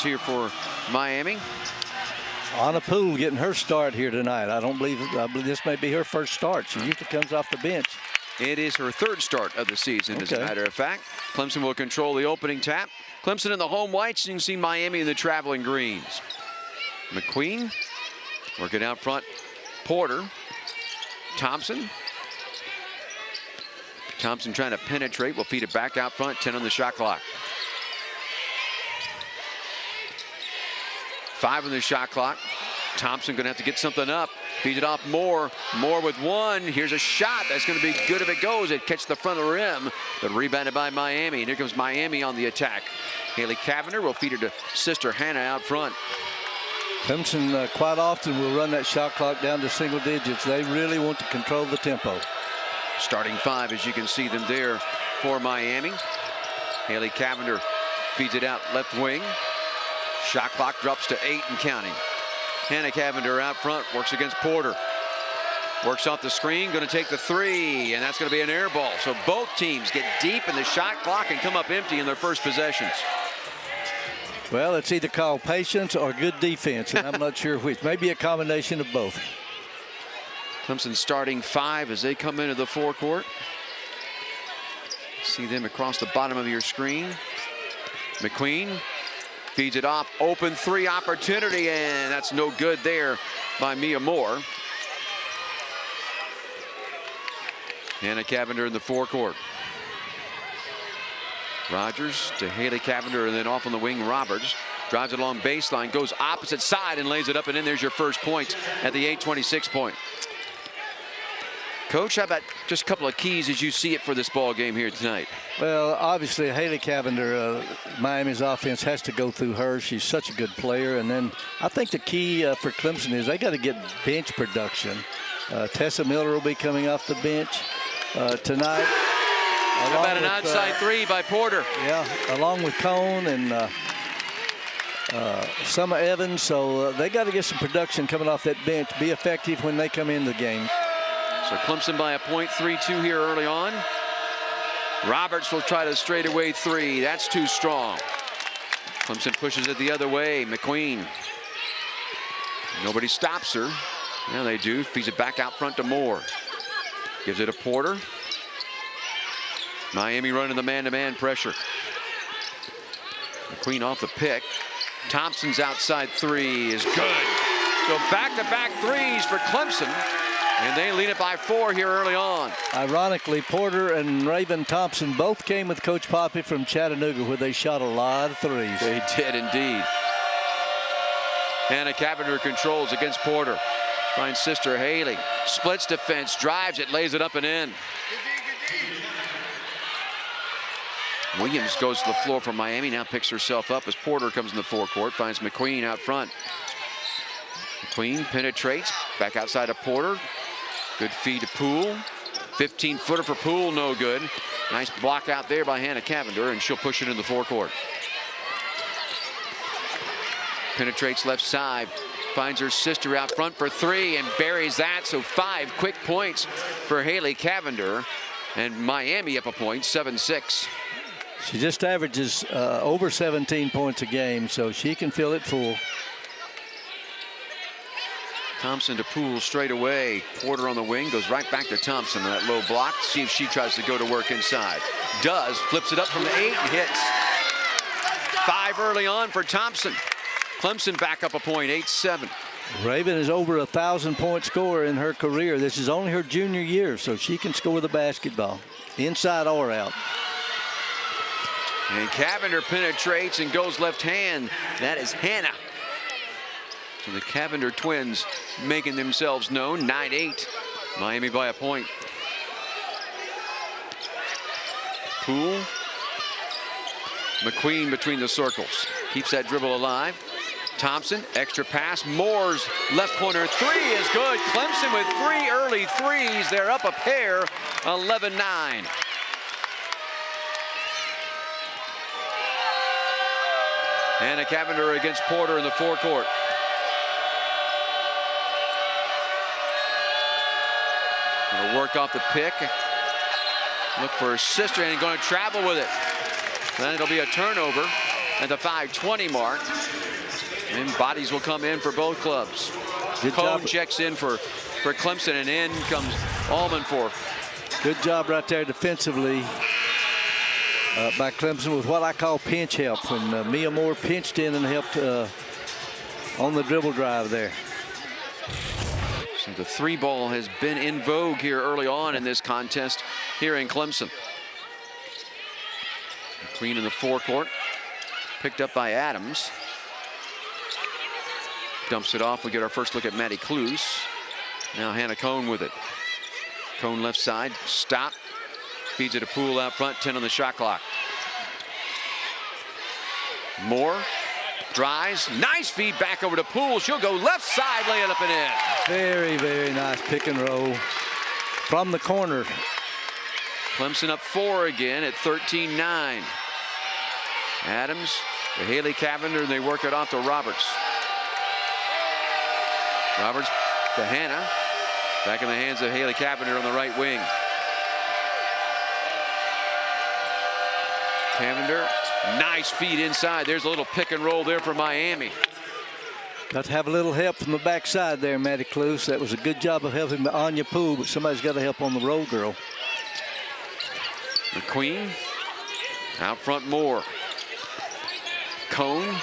here for Miami. Anna Poole getting her start here tonight. I believe this may be her first start. She usually comes off the bench. It is her third start of the season, as a matter of fact. Clemson will control the opening tap. Clemson in the home whites. You can see Miami in the traveling greens. McQueen working out front. Porter. Thompson. Thompson trying to penetrate. Will feed it back out front. 10 on the shot clock. 5 on the shot clock. Thompson going to have to get something up. Feeds it off Moore. Moore with one. Here's a shot. That's going to be good if it goes. It catches the front of the rim, but rebounded by Miami. And here comes Miami on the attack. Haley Cavinder will feed her to sister Hannah out front. Clemson quite often will run that shot clock down to single digits. They really want to control the tempo. Starting 5, as you can see them there for Miami. Haley Cavinder feeds it out left wing. Shot clock drops to 8 and counting. Hannah Cavinder out front, works against Porter. Works off the screen, going to take the 3, and that's going to be an air ball. So both teams get deep in the shot clock and come up empty in their first possessions. Well, it's either called patience or good defense, and I'm not sure which. Maybe a combination of both. Clemson starting 5 as they come into the forecourt. See them across the bottom of your screen. McQueen feeds it off, open 3 opportunity, and that's no good there by Mia Moore. Hannah Cavinder in the forecourt. Rogers to Haley Cavinder, and then off on the wing, Roberts. Drives it along baseline, goes opposite side and lays it up and in. There's your first point at the 8:26 point. Coach, how about just a couple of keys as you see it for this ball game here tonight? Well, obviously, Haley Cavinder, Miami's offense has to go through her. She's such a good player. And then I think the key for Clemson is they got to get bench production. Tessa Miller will be coming off the bench tonight. How about an outside 3 by Porter? Yeah, along with Cone and Summer Evans. So they got to get some production coming off that bench, be effective when they come in the game. So Clemson by a point, 3-2 here early on. Roberts will try to straightaway 3. That's too strong. Clemson pushes it the other way. McQueen. Nobody stops her. Yeah, they do. Feeds it back out front to Moore. Gives it to Porter. Miami running the man-to-man pressure. McQueen off the pick. Thompson's outside 3 is good. So back-to-back 3s for Clemson. And they lead it by 4 here early on. Ironically, Porter and Raven Thompson both came with Coach Poppy from Chattanooga, where they shot a lot of 3s. They did indeed. Hannah Cavinder controls against Porter. Finds sister Haley. Splits defense, drives it, lays it up and in. Williams goes to the floor for Miami, now picks herself up as Porter comes in the forecourt, finds McQueen out front. McQueen penetrates, back outside of Porter. Good feed to Poole. 15-footer for Poole, no good. Nice block out there by Hannah Cavinder, and she'll push it in the forecourt. Penetrates left side, finds her sister out front for 3 and buries that. So 5 quick points for Haley Cavinder, and Miami up a point, 7-6. She just averages over 17 points a game, so she can fill it full. Thompson to Poole straight away. Porter on the wing, goes right back to Thompson on that low block. See if she tries to go to work inside. Does, flips it up from the 8 and hits. 5 early on for Thompson. Clemson back up a point, 8-7. Raven is over 1,000-point scorer in her career. This is only her junior year, so she can score the basketball, inside or out. And Cavinder penetrates and goes left hand. That is Hannah. So the Cavinder twins making themselves known. 9-8. Miami by a point. Poole. McQueen between the circles. Keeps that dribble alive. Thompson, extra pass. Moore's left corner 3 is good. Clemson with 3 early 3s. They're up a pair, 11-9. Hannah Cavinder against Porter in the forecourt. Gonna work off the pick. Look for her sister and going to travel with it. Then it'll be a turnover at the 5:20 mark. And bodies will come in for both clubs. Good Cone job. checks in for Clemson, and in comes Allman for. Good job right there defensively by Clemson with what I call pinch help. When Mia Moore pinched in and helped on the dribble drive there. So the 3-ball has been in vogue here early on in this contest here in Clemson. McQueen in the forecourt, picked up by Adams. Dumps it off. We get our first look at Maddie Cluse. Now Hannah Cone with it. Cone left side, stop. Feeds it to Poole out front, 10 on the shot clock. Moore drives, nice feed back over to Poole. She'll go left side, lay it up and in. Very, very nice pick and roll from the corner. Clemson up 4 again at 13-9. Adams to Haley Cavinder, and they work it off to Roberts. Roberts to Hannah. Back in the hands of Haley Cavinder on the right wing. Cavinder, nice feed inside. There's a little pick and roll there for Miami. Got to have a little help from the backside there, Maddie Cluse. That was a good job of helping Anya Poole, but somebody's got to help on the roll girl. McQueen, out front Moore. Cone,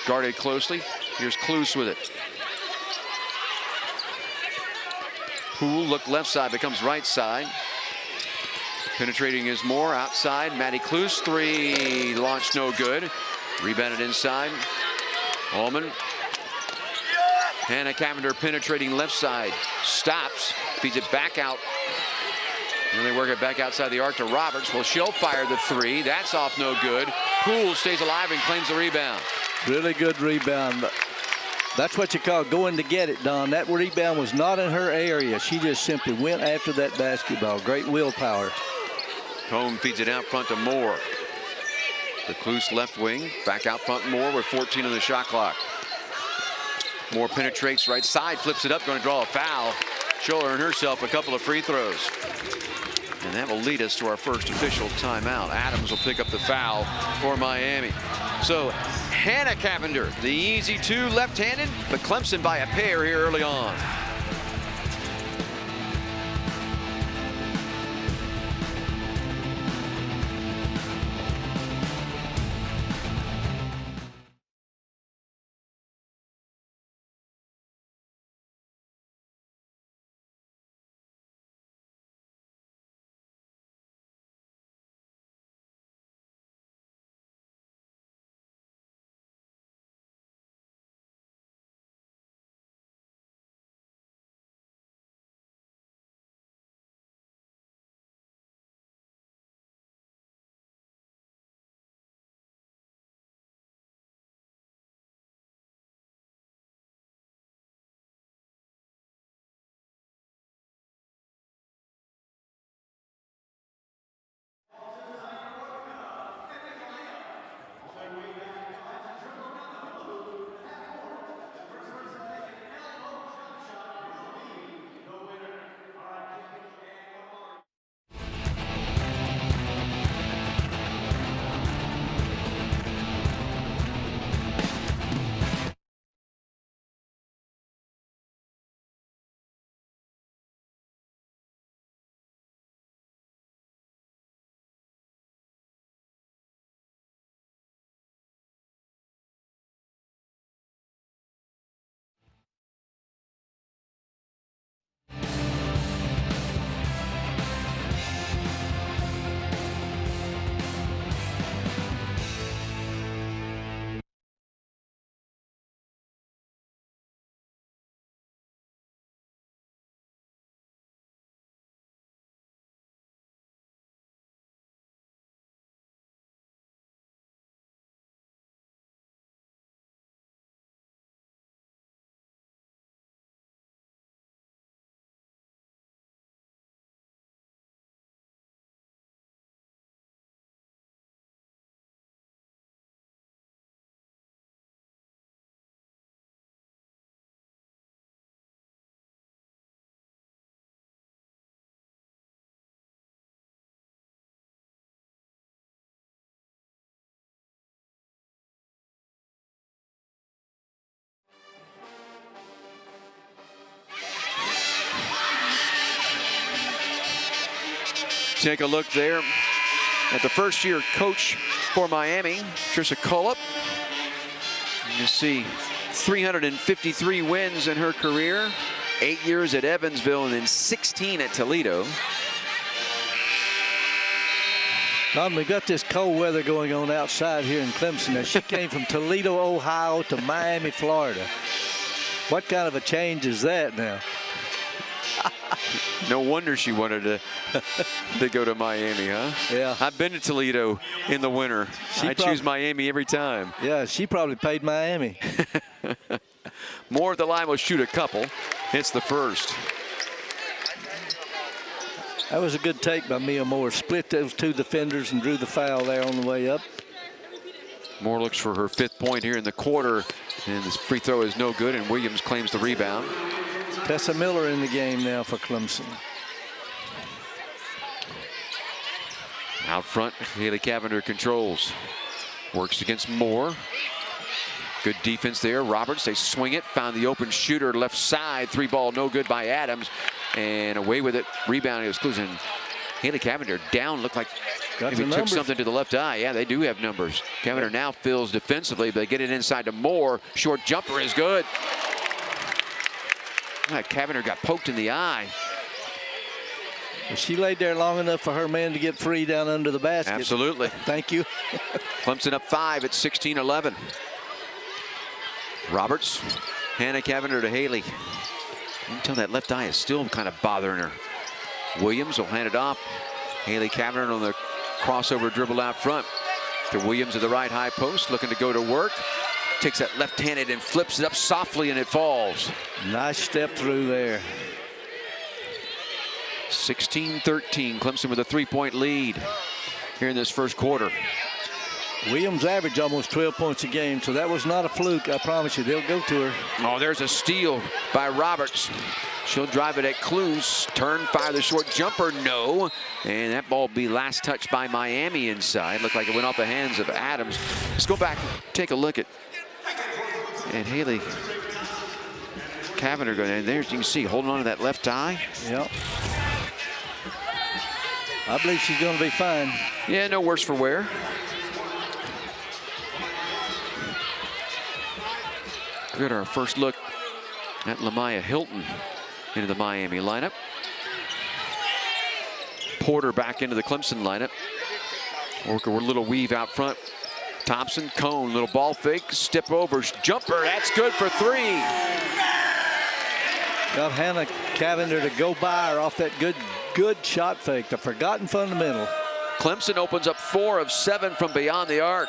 guarded closely. Here's Cluse with it. Poole look left side, becomes right side. Penetrating is Moore outside. Maddie Cluse, 3, launched no good. Rebounded inside. Allman. Hannah Cavinder penetrating left side. Stops, feeds it back out. And they work it back outside the arc to Roberts. Well, she'll fire the 3. That's off no good. Poole stays alive and claims the rebound. Really good rebound. That's what you call going to get it, Don. That rebound was not in her area. She just simply went after that basketball. Great willpower. Cone feeds it out front to Moore. The Cluse left wing. Back out front Moore with 14 on the shot clock. Moore penetrates right side, flips it up, going to draw a foul. She'll earn herself a couple of free throws. And that will lead us to our first official timeout. Adams will pick up the foul for Miami. So Hannah Cavinder, the easy 2 left-handed, but Clemson by a pair here early on. Take a look there at the first-year coach for Miami, Trisha Cullop. You see 353 wins in her career, 8 years at Evansville and then 16 at Toledo. Don, we got this cold weather going on outside here in Clemson. Now, she came from Toledo, Ohio to Miami, Florida. What kind of a change is that now? No wonder she wanted to go to Miami, huh? Yeah. I've been to Toledo in the winter. I choose Miami every time. Yeah, she probably paid Miami. Moore at the line will shoot a couple. Hits the first. That was a good take by Mia Moore. Split those two defenders and drew the foul there on the way up. Moore looks for her 5th point here in the quarter. And this free throw is no good, and Williams claims the rebound. Tessa Miller in the game now for Clemson. Out front, Haley Cavinder controls. Works against Moore. Good defense there. Roberts, they swing it. Found the open shooter left side. 3-ball, no good by Adams. And away with it. Rebounding exclusion. Haley Cavinder down. Looked like maybe took something to the left eye. Yeah, they do have numbers. Cavinder now fills defensively, but they get it inside to Moore. Short jumper is good. Cavinder got poked in the eye. She laid there long enough for her man to get free down under the basket. Absolutely. Thank you. Clemson up 5 at 16-11. Roberts, Hannah Cavinder to Haley. You can tell that left eye is still kind of bothering her. Williams will hand it off. Haley Cavinder on the crossover dribble out front to Williams at the right high post, looking to go to work. Takes that left-handed and flips it up softly, and it falls. Nice step through there. 16-13, Clemson with a 3-point lead here in this first quarter. Williams averaged almost 12 points a game, so that was not a fluke. I promise you, they'll go to her. Oh, there's a steal by Roberts. She'll drive it at Cluse. Turn, fire the short jumper, no. And that ball will be last touched by Miami inside. Looked like it went off the hands of Adams. Let's go back and take a look at Haley Cavinder going in there. As you can see, holding on to that left eye. Yep. I believe she's going to be fine. Yeah, no worse for wear. Good, our first look at Lamaya Hilton into the Miami lineup. Porter back into the Clemson lineup. Working with a little weave out front. Thompson, Cone, little ball fake, step over, jumper, that's good for 3. Got Hannah Cavinder to go by her off that good shot fake, the forgotten fundamental. Clemson opens up 4 of 7 from beyond the arc.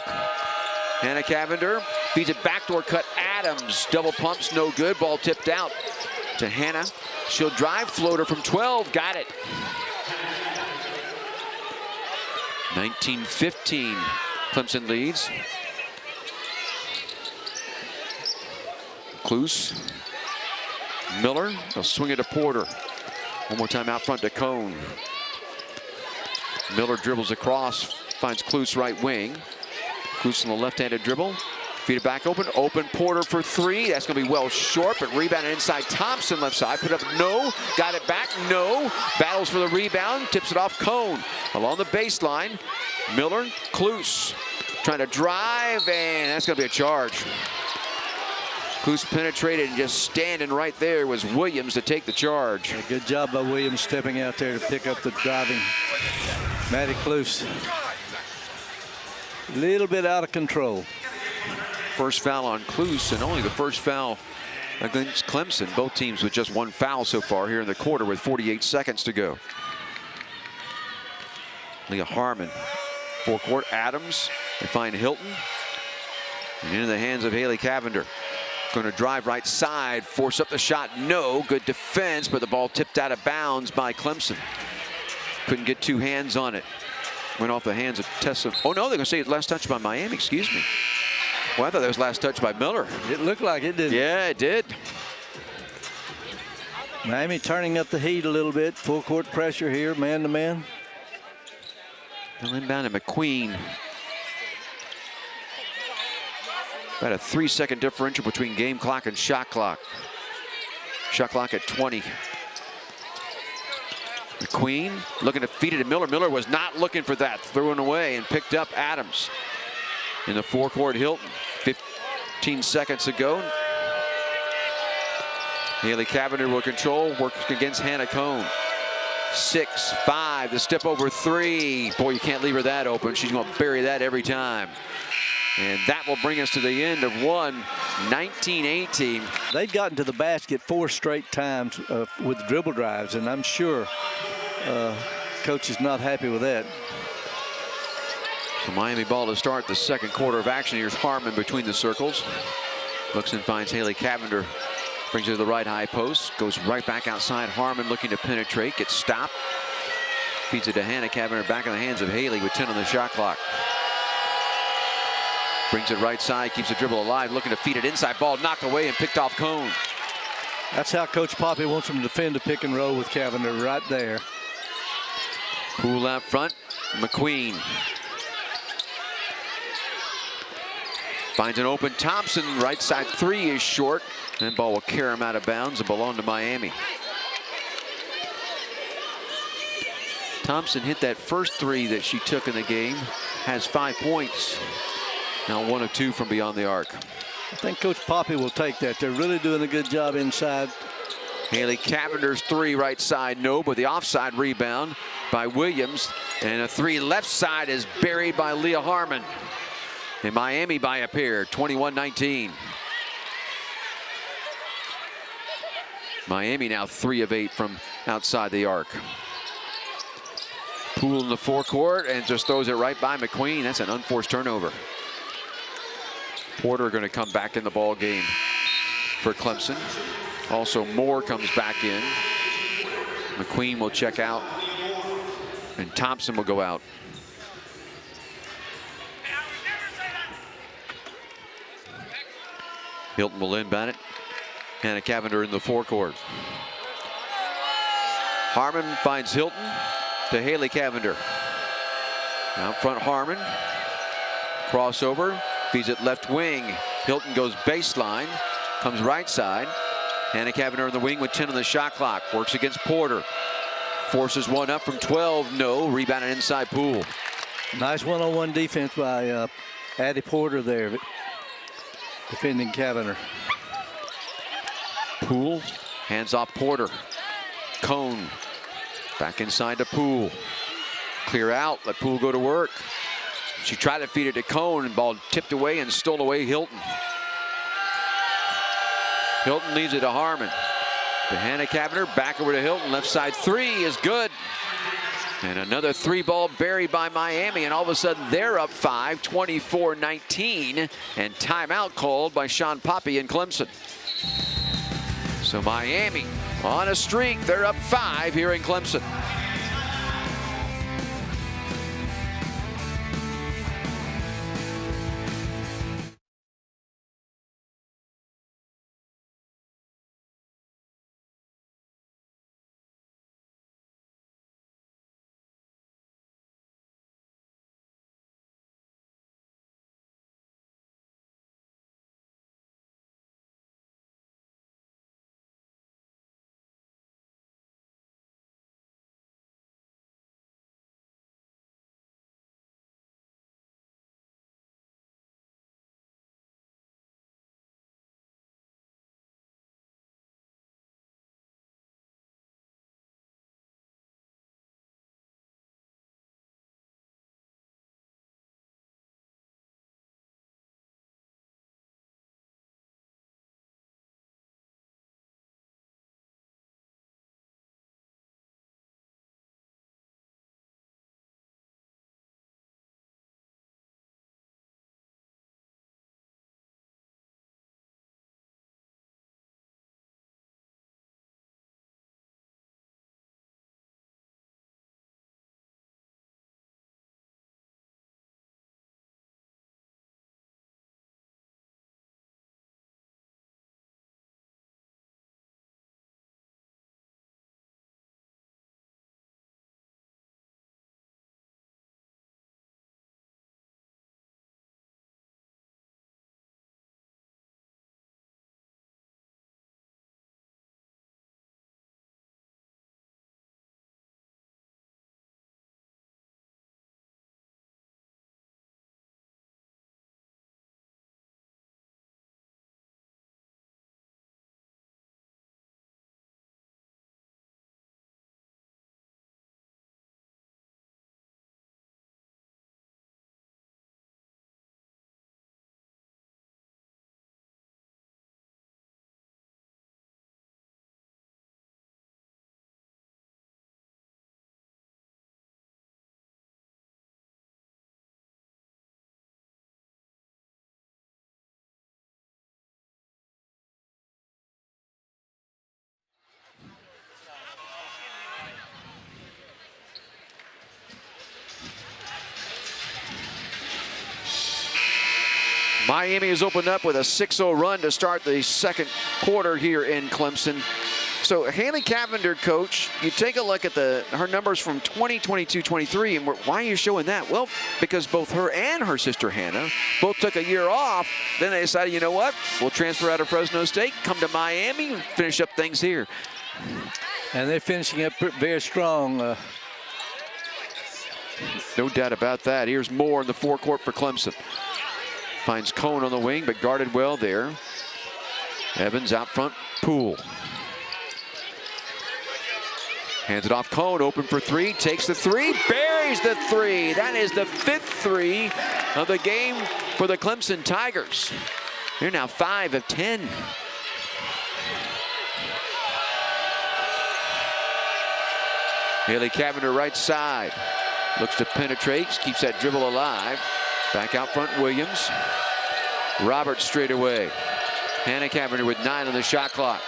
Hannah Cavinder feeds it backdoor cut. Adams double pumps, no good. Ball tipped out to Hannah. She'll drive, floater from 12, got it. 19-15, Clemson leads. Cluse, Miller, they'll swing it to Porter. One more time out front to Cone. Miller dribbles across, finds Cluse right wing. Cluse on the left-handed dribble. Feed it back open. Open Porter for 3. That's going to be well short, but rebounded inside. Thompson left side. Put up no. Got it back. No. Battles for the rebound. Tips it off Cone. Along the baseline. Miller. Cluse. Trying to drive, and that's going to be a charge. Cluse penetrated, and just standing right there was Williams to take the charge. Yeah, good job by Williams stepping out there to pick up the driving. Maddie Cluse. A little bit out of control. First foul on Cluse, and only the first foul against Clemson. Both teams with just 1 foul so far here in the quarter with 48 seconds to go. Leah Harmon, forecourt. Adams, they find Hilton. And into the hands of Haley Cavinder. Going to drive right side, force up the shot. No, good defense, but the ball tipped out of bounds by Clemson. Couldn't get 2 hands on it. Went off the hands of Tessa. Oh no, they're going to say last touch by Miami, excuse me. Well, I thought that was last touch by Miller. It looked like it, didn't it? Yeah, it did. Miami turning up the heat a little bit. Full court pressure here, man to man. They'll inbound to McQueen. About a 3-second differential between game clock and shot clock. Shot clock at 20. McQueen looking to feed it to Miller. Miller was not looking for that. Threw it away and picked up Adams. In the forecourt, Hilton. 15 seconds ago. Haley Cavinder will control. Works against Hannah Cone. 6-5. The step over 3. Boy, you can't leave her that open. She's going to bury that every time. And that will bring us to the end of one, 19-18. They've gotten to the basket 4 straight times with dribble drives, and I'm sure coach is not happy with that. So Miami ball to start the second quarter of action. Here's Harmon between the circles. Looks and finds Haley Cavinder. Brings it to the right high post. Goes right back outside. Harmon looking to penetrate. Gets stopped. Feeds it to Hannah Cavinder. Back in the hands of Haley with 10 on the shot clock. Brings it right side, keeps the dribble alive, looking to feed it inside. Ball knocked away and picked off Cone. That's how Coach Poppy wants him to defend the pick and roll with Cavinder right there. Poole out front, McQueen. Finds an open Thompson, right side 3 is short. And ball will carry him out of bounds and belong to Miami. Thompson hit that first 3 that she took in the game, has 5 points. Now 1 of 2 from beyond the arc. I think Coach Poppy will take that. They're really doing a good job inside. Haley Cavender's 3 right side, no, but the offside rebound by Williams. And a 3 left side is buried by Leah Harmon. And Miami by a pair, 21-19. Miami now 3 of 8 from outside the arc. Poole in the forecourt and just throws it right by McQueen. That's an unforced turnover. Porter going to come back in the ball game for Clemson. Also, Moore comes back in. McQueen will check out, and Thompson will go out. Hilton will inbound it. Hannah Cavinder in the forecourt. Harmon finds Hilton to Haley Cavinder. Out front, Harmon. Crossover. Feeds it left wing. Hilton goes baseline. Comes right side. Hannah Cavinder in the wing with 10 on the shot clock. Works against Porter. Forces one up from 12. No. Rebounded inside Poole. Nice one-on-one defense by Addie Porter there, defending Cavinder. Poole hands off Porter. Cone back inside to Poole. Clear out. Let Poole go to work. She tried to feed it to Cone, and ball tipped away and stole away Hilton. Hilton leaves it to Harmon. To Hannah Cavinder, back over to Hilton. Left side 3 is good. And another 3-ball buried by Miami, and all of a sudden they're up 5, 24-19, and timeout called by Sean Poppy and Clemson. So Miami on a streak. They're up 5 here in Clemson. Miami has opened up with a 6-0 run to start the second quarter here in Clemson. So Haley Cavinder, coach, you take a look at her numbers from 2022-23, and why are you showing that? Well, because both her and her sister Hannah both took a year off. Then they decided, you know what? We'll transfer out of Fresno State, come to Miami, and finish up things here. And they're finishing up very strong. No doubt about that. Here's Moore in the forecourt for Clemson. Finds Cone on the wing, but guarded well there. Evans out front, Poole. Hands it off, Cone, open for three, takes the three, buries the three. That is the 5th three of the game for the Clemson Tigers. They're now 5 of 10. Haley Cavinder right side. Looks to penetrate, keeps that dribble alive. Back out front, Williams. Roberts straight away. Hannah Cavinder with 9 on the shot clock.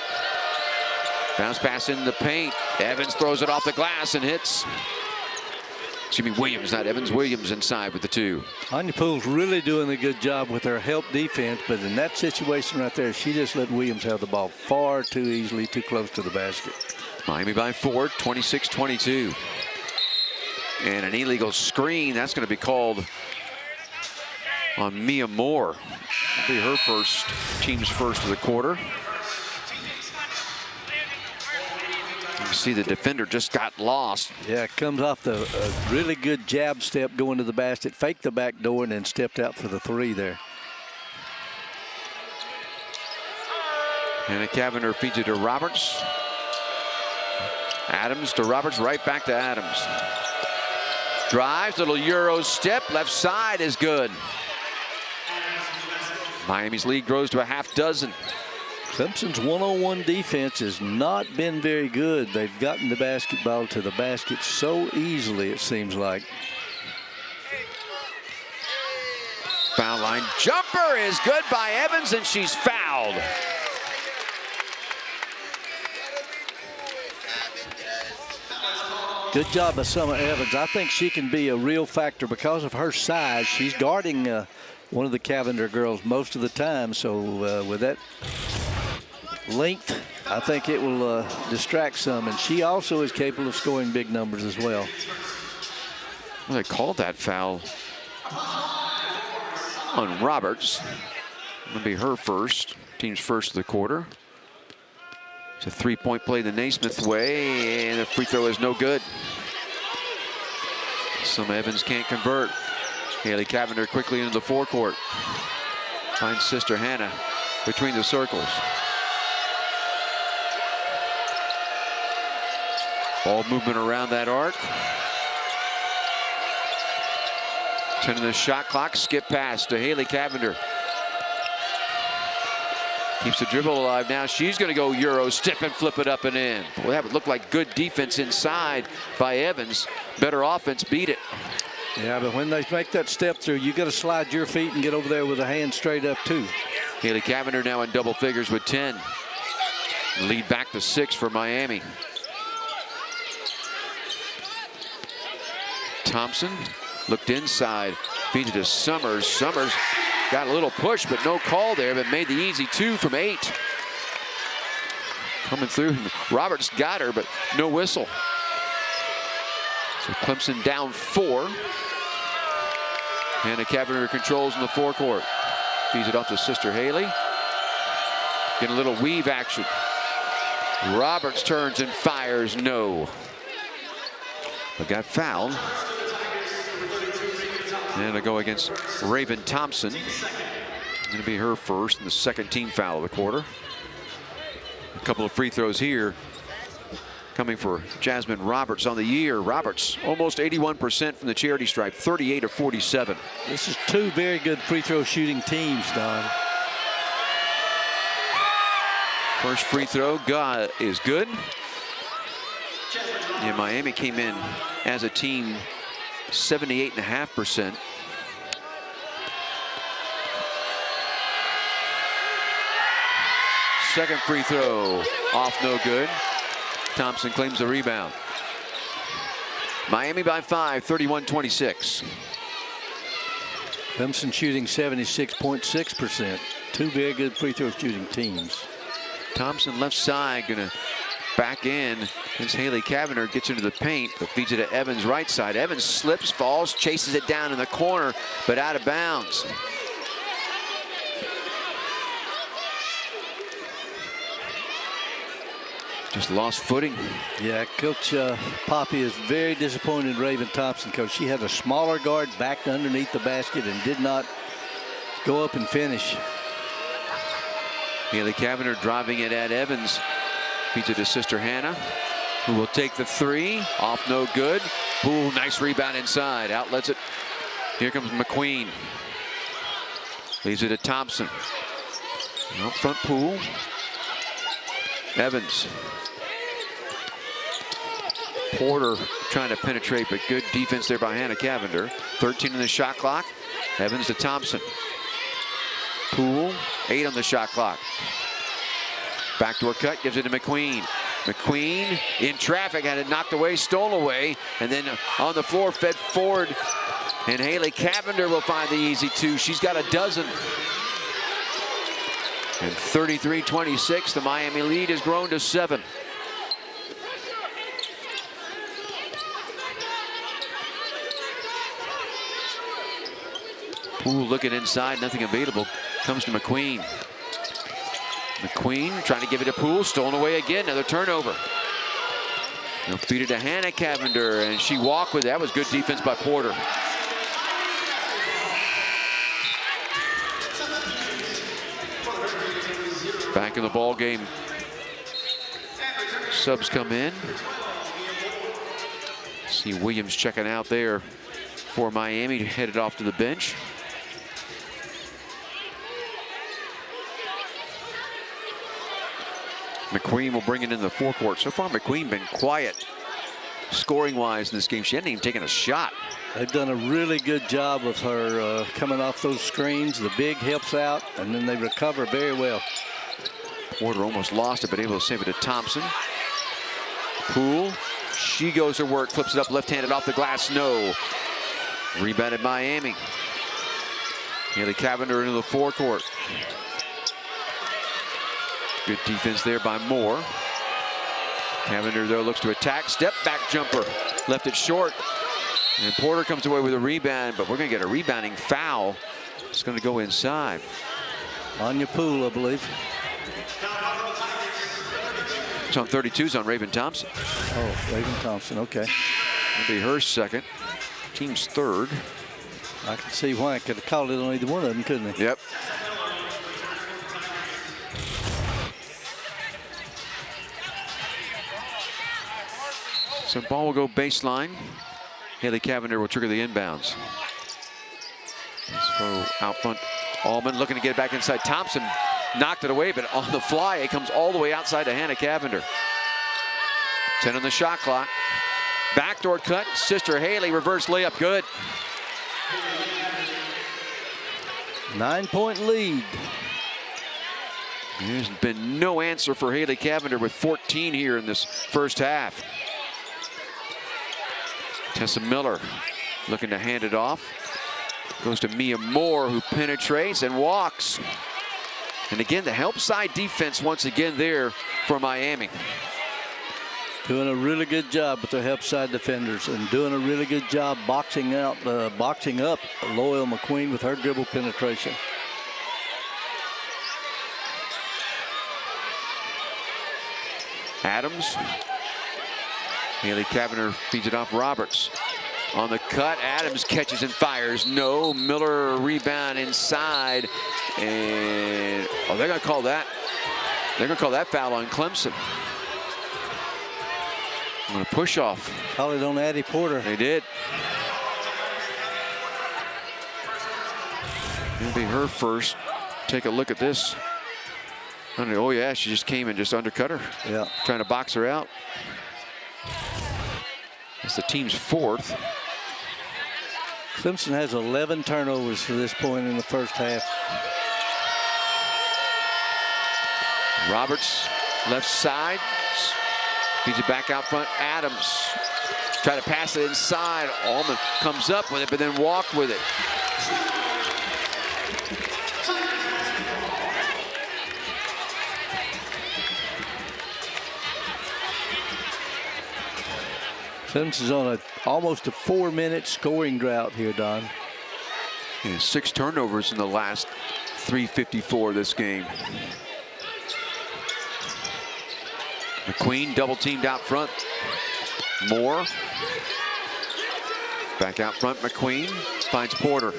Bounce pass in the paint. Evans throws it off the glass and hits. Excuse me, Williams, not Evans. Williams inside with the 2. Anya Poole's really doing a good job with her help defense, but in that situation right there, she just let Williams have the ball far too easily, too close to the basket. Miami by 4, 26-22. And an illegal screen. That's going to be called on Mia Moore. It'll be her first, team's first of the quarter. You see the defender just got lost. Yeah, it comes off the really good jab step going to the basket, faked the back door, and then stepped out for the 3 there. Hannah Cavinder feeds it to Roberts. Adams to Roberts, right back to Adams. Drives, little Euro step, left side is good. Miami's lead grows to a half dozen. Clemson's one-on-one defense has not been very good. They've gotten the basketball to the basket so easily, it seems like. Foul line jumper is good by Evans, and she's fouled. Good job by Summer Evans. I think she can be a real factor because of her size. She's guarding one of the Cavinder girls most of the time, so with that length, I think it will distract some, and she also is capable of scoring big numbers as well. Well, they called that foul on Roberts. It'll be her first, team's first of the quarter. It's a 3-point play the Naismith way, and the free throw is no good. Some Evans can't convert. Haley Cavinder quickly into the forecourt. Finds sister Hannah between the circles. Ball movement around that arc. 10 in the shot clock. Skip pass to Haley Cavinder. Keeps the dribble alive now. She's going to go Euro step and flip it up and in. Well, that would look like good defense inside by Evans. Better offense beat it. Yeah, but when they make that step through, you got to slide your feet and get over there with a hand straight up too. Haley Cavinder now in double figures with 10. Lead back to 6 for Miami. Thompson looked inside, feeds it to Summers. Summers got a little push, but no call there, but made the easy 2 from 8. Coming through, Roberts got her, but no whistle. So Clemson down 4. Hannah Cavinder controls in the forecourt. Feeds it off to sister Haley. Getting a little weave action. Roberts turns and fires, no. But got fouled. And it'll go against Raven Thompson. Going to be her first and the second team foul of the quarter. A couple of free throws here coming for Jasmine Roberts on the year. Roberts almost 81% from the charity stripe, 38 of 47. This is 2 very good free throw shooting teams, Don. First free throw is good. And Miami came in as a team 78.5%. Second free throw off, no good. Thompson claims the rebound. Miami by 5, 31-26. Clemson shooting 76.6%. Two very good free throw shooting teams. Thompson left side, gonna back in as Haley Cavinder gets into the paint, but feeds it to Evans right side. Evans slips, falls, chases it down in the corner, but out of bounds. Just lost footing. Yeah, Coach Poppy is very disappointed in Raven Thompson because she had a smaller guard backed underneath the basket and did not go up and finish. Haley Cavinder driving it at Evans. Feeds it to sister Hannah, who will take the three. Off, no good. Ooh, nice rebound inside. Outlets it. Here comes McQueen. Leaves it to Thompson. Out front, Poole. Evans. Porter trying to penetrate, but good defense there by Hannah Cavinder. 13 in the shot clock. Evans to Thompson. Poole, 8 on the shot clock. Backdoor cut, gives it to McQueen. McQueen in traffic, had it knocked away, stole away, and then on the floor, fed forward. And Haley Cavinder will find the easy two. She's got a dozen. And 33-26, the Miami lead has grown to 7. Poole looking inside, nothing available. Comes to McQueen. McQueen trying to give it to Poole, stolen away again, another turnover. They'll feed it to Hannah Cavinder, and she walked with it. That was good defense by Porter. Back in the ball game. Subs come in. See Williams checking out there for Miami, headed off to the bench. McQueen will bring it into the forecourt. So far, McQueen been quiet scoring-wise in this game. She hadn't even taken a shot. They've done a really good job with her coming off those screens. The big helps out, and then they recover very well. Porter almost lost it, but able to save it to Thompson. Poole, she goes to work, flips it up left-handed off the glass. No. Rebounded Miami. Haley Cavinder into the forecourt. Good defense there by Moore. Cavinder, though, looks to attack. Step back jumper. Left it short. And Porter comes away with a rebound, but we're going to get a rebounding foul. It's going to go inside. On your Poole, I believe. It's on 32s on Raven Thompson. Oh, Raven Thompson, okay. It'll be her second. Team's third. I can see why. I could have called it on either one of them, couldn't they? Yep. So ball will go baseline. Haley Cavinder will trigger the inbounds. Let's throw out front. Allman looking to get it back inside. Thompson knocked it away, but on the fly, it comes all the way outside to Hannah Cavinder. 10 on the shot clock. Backdoor cut. Sister Haley, reverse layup, good. 9-point lead. There's been no answer for Haley Cavinder with 14 here in this first half. Tessa Miller looking to hand it off. Goes to Mia Moore, who penetrates and walks. And again, the help side defense once again there for Miami. Doing a really good job with the help side defenders and doing a really good job boxing up Loyal McQueen with her dribble penetration. Adams. Haley Cavinder feeds it off Roberts. On the cut, Adams catches and fires. No. Miller rebound inside. And they're going to call that. They're going to call that foul on Clemson. I'm going to push off. Call it on Addie Porter. They did. It'll be her first. Take a look at this. Oh, yeah, she just came and just undercut her. Yeah. Trying to box her out. That's the team's fourth. Clemson has 11 turnovers to this point in the first half. Roberts, left side. Feeds it back out front. Adams. Try to pass it inside. Allman comes up with it, but then walked with it. Clemson's on almost a 4-minute scoring drought here, Don. And 6 turnovers in the last 3:54 this game. McQueen double teamed out front. Moore. Back out front, McQueen finds Porter.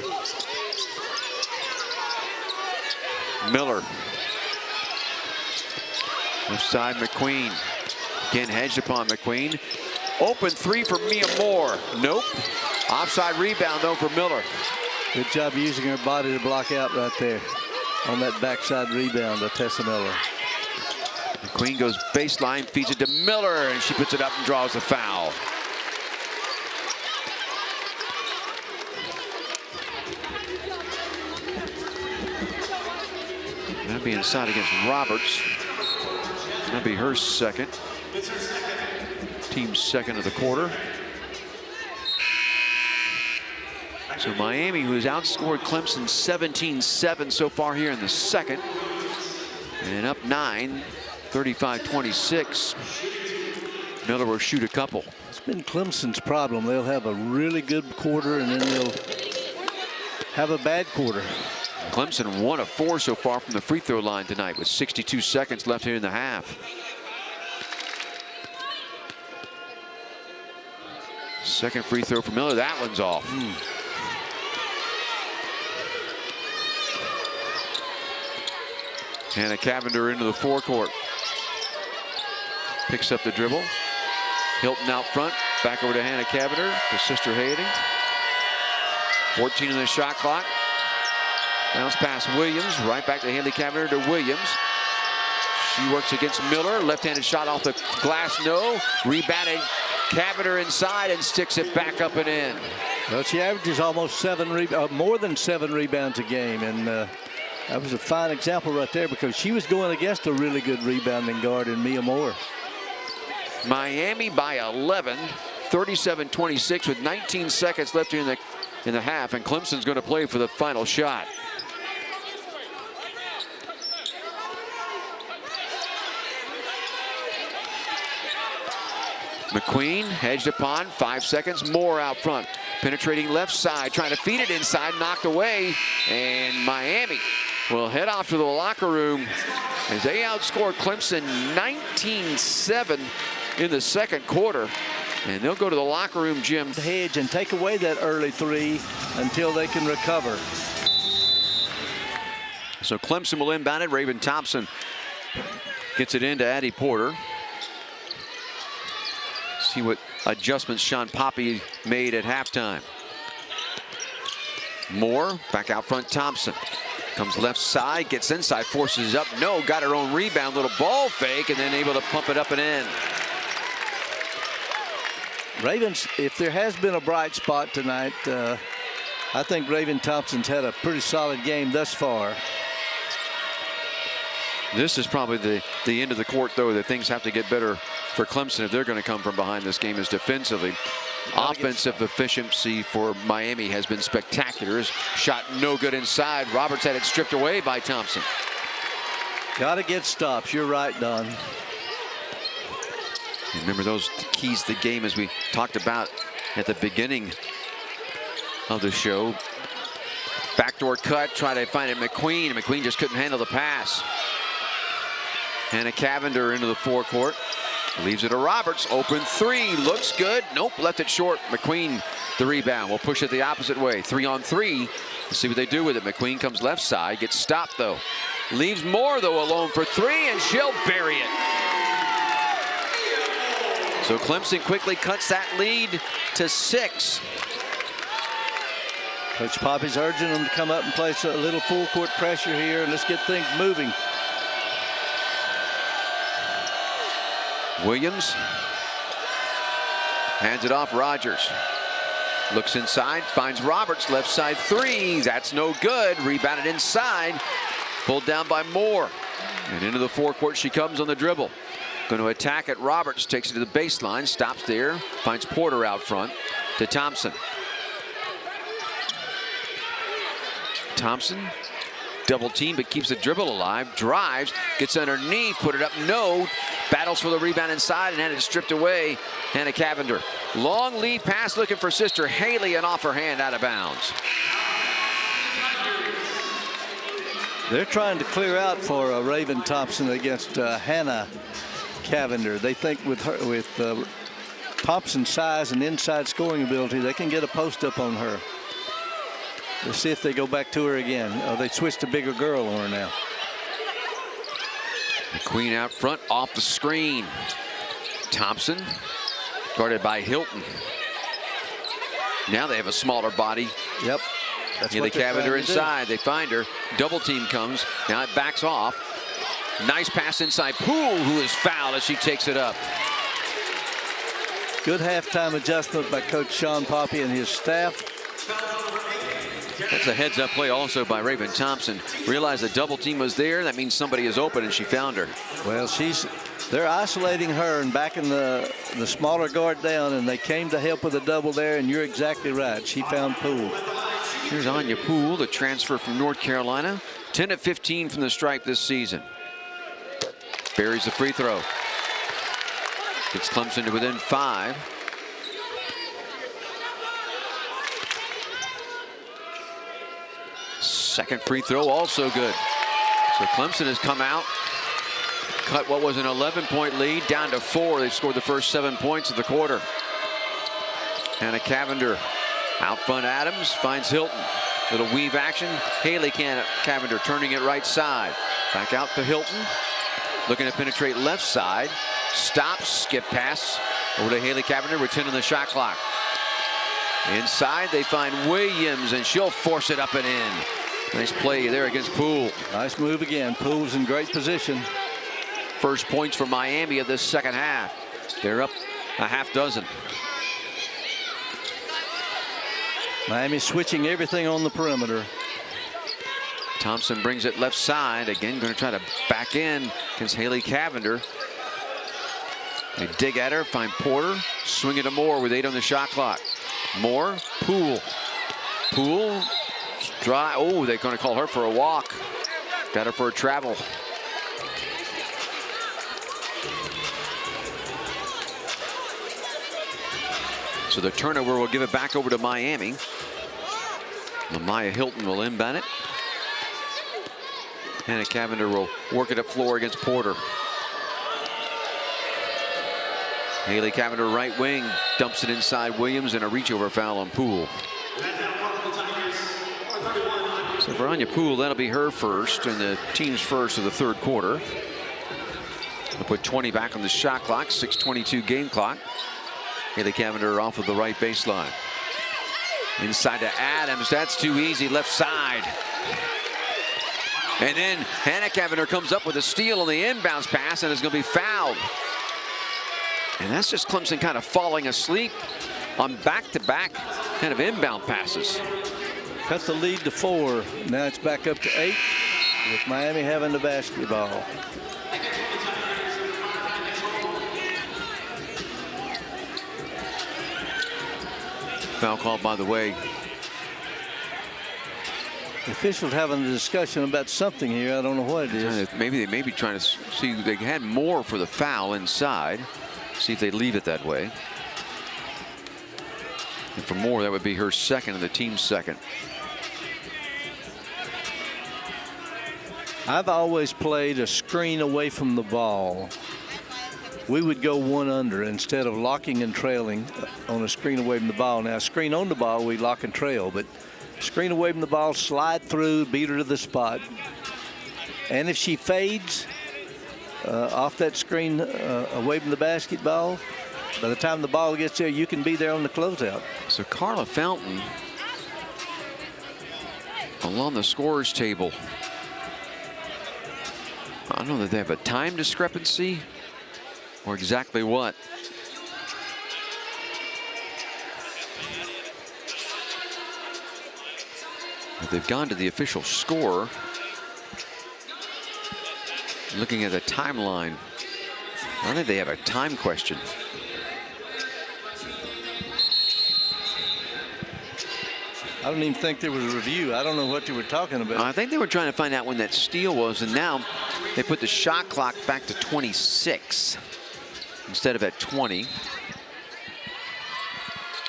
Miller. Left side, McQueen. Again hedged upon McQueen. Open 3 for Mia Moore. Nope. Offside rebound though for Miller. Good job using her body to block out right there on that backside rebound of Tessa Miller. McQueen goes baseline, feeds it to Miller, and she puts it up and draws the foul. That'll be inside against Roberts. That'll be her second. Team's second of the quarter. So Miami, who has outscored Clemson 17-7 so far here in the second, and up 9, 35-26. Miller will shoot a couple. It's been Clemson's problem. They'll have a really good quarter, and then they'll have a bad quarter. Clemson 1 of 4 so far from the free throw line tonight with 62 seconds left here in the half. Second free throw for Miller. That one's off. Hannah Cavinder into the forecourt. Picks up the dribble. Hilton out front. Back over to Hannah Cavinder, to Sister Hayden. 14 in the shot clock. Bounce pass Williams. Right back to Haley Cavinder to Williams. She works against Miller. Left-handed shot off the glass. No. Rebounded Cavinder inside and sticks it back up and in. Well, she averages almost more than 7 rebounds a game, and that was a fine example right there because she was going against a really good rebounding guard in Mia Moore. Miami by 11, 37-26 with 19 seconds left here in the half, and Clemson's going to play for the final shot. McQueen hedged upon, 5 seconds. Moore out front, penetrating left side, trying to feed it inside, knocked away, and Miami will head off to the locker room as they outscore Clemson 19-7 in the second quarter. And they'll go to the locker room, Jim. Hedge and take away that early 3 until they can recover. So Clemson will inbound it. Raven Thompson gets it into Addie Porter. See what adjustments Sean Poppy made at halftime. Moore back out front. Thompson comes left side, gets inside, forces up. No, got her own rebound, little ball fake, and then able to pump it up and in. Ravens, if there has been a bright spot tonight, I think Raven Thompson's had a pretty solid game thus far. This is probably the end of the court, though, that things have to get better for Clemson if they're going to come from behind this game is defensively. Offensive efficiency for Miami has been spectacular. Shot no good inside. Roberts had it stripped away by Thompson. Got to get stops. You're right, Don. Remember those keys to the game as we talked about at the beginning of the show. Backdoor cut, try to find it McQueen. McQueen just couldn't handle the pass. Hannah Cavinder into the forecourt. Leaves it to Roberts. Open 3. Looks good. Nope, left it short. McQueen the rebound. We'll push it the opposite way. 3-on-3. Let's see what they do with it. McQueen comes left side. Gets stopped, though. Leaves Moore, though, alone for 3, and she'll bury it. So Clemson quickly cuts that lead to 6. Coach Poppy's urging them to come up and place a little full court pressure here, and let's get things moving. Williams hands it off. Rogers looks inside, finds Roberts, left side 3. That's no good. Rebounded inside, pulled down by Moore, and into the forecourt she comes on the dribble. Going to attack at Roberts, takes it to the baseline, stops there, finds Porter out front to Thompson. Thompson double team, but keeps the dribble alive. Drives, gets underneath, put it up, no. Battles for the rebound inside and had it stripped away. Hannah Cavinder. Long lead pass looking for sister Haley, and off her hand, out of bounds. They're trying to clear out for Raven Thompson against Hannah Cavinder. They think with Thompson's size and inside scoring ability, they can get a post up on her. Let's see if they go back to her again. They switched a bigger girl on her now. The Queen out front, off the screen. Thompson, guarded by Hilton. Now they have a smaller body. Yep. That's Haley Cavinder inside. They find her. Double team comes. Now it backs off. Nice pass inside. Poole, who is fouled as she takes it up. Good halftime adjustment by Coach Sean Poppy and his staff. That's a heads-up play also by Raven Thompson. Realized the double team was there. That means somebody is open, and she found her. Well, they're isolating her and backing the smaller guard down, and they came to help with a double there, and you're exactly right. She found Poole. Here's Anya Poole, the transfer from North Carolina. 10 of 15 from the stripe this season. Buries the free throw. Gets Clemson to within 5. Second free throw also good. So Clemson has come out, cut what was an 11-point lead down to 4. They scored the first 7 points of the quarter. Hannah Cavinder out front. Adams finds Hilton. Little weave action. Haley Cavinder turning it right side. Back out to Hilton. Looking to penetrate left side. Stops, skip pass over to Haley Cavinder with 10 on the shot clock. Inside they find Williams, and she'll force it up and in. Nice play there against Poole. Nice move again. Poole's in great position. First points for Miami of this second half. They're up a half dozen. Miami switching everything on the perimeter. Thompson brings it left side. Again, going to try to back in against Haley Cavinder. They dig at her, find Porter. Swing it to Moore with 8 on the shot clock. Moore, Poole. Poole, dry. Oh, they're going to call her for a walk. Got her for a travel. So the turnover will give it back over to Miami. Lamaya Hilton will inbound it. Hannah Cavinder will work it up floor against Porter. Haley Cavinder right wing, dumps it inside Williams, and a reach over foul on Poole. So for Anya Poole, that'll be her first and the team's first of the third quarter. We'll put 20 back on the shot clock, 6:22 game clock. Haley Cavinder off of the right baseline. Inside to Adams, that's too easy, left side. And then Hannah Cavinder comes up with a steal on the inbounds pass and is going to be fouled. And that's just Clemson kind of falling asleep on back-to-back kind of inbound passes. Cut the lead to 4. Now it's back up to 8 with Miami having the basketball. Foul called, by the way. The officials having a discussion about something here. I don't know what it is. Maybe they may be trying to see. They had more for the foul inside. See if they leave it that way. And for Moore, that would be her second and the team's second. I've always played a screen away from the ball. We would go one under instead of locking and trailing on a screen away from the ball. Now, screen on the ball, we lock and trail, but screen away from the ball, slide through, beat her to the spot. And if she fades off that screen away from the basketball, by the time the ball gets there, you can be there on the closeout. So Carla Fountain along the scorers table. I don't know that they have a time discrepancy or exactly what. But they've gone to the official score. Looking at the timeline, I don't think they have a time question. I don't even think there was a review. I don't know what you were talking about. I think they were trying to find out when that steal was, and now they put the shot clock back to 26 instead of at 20.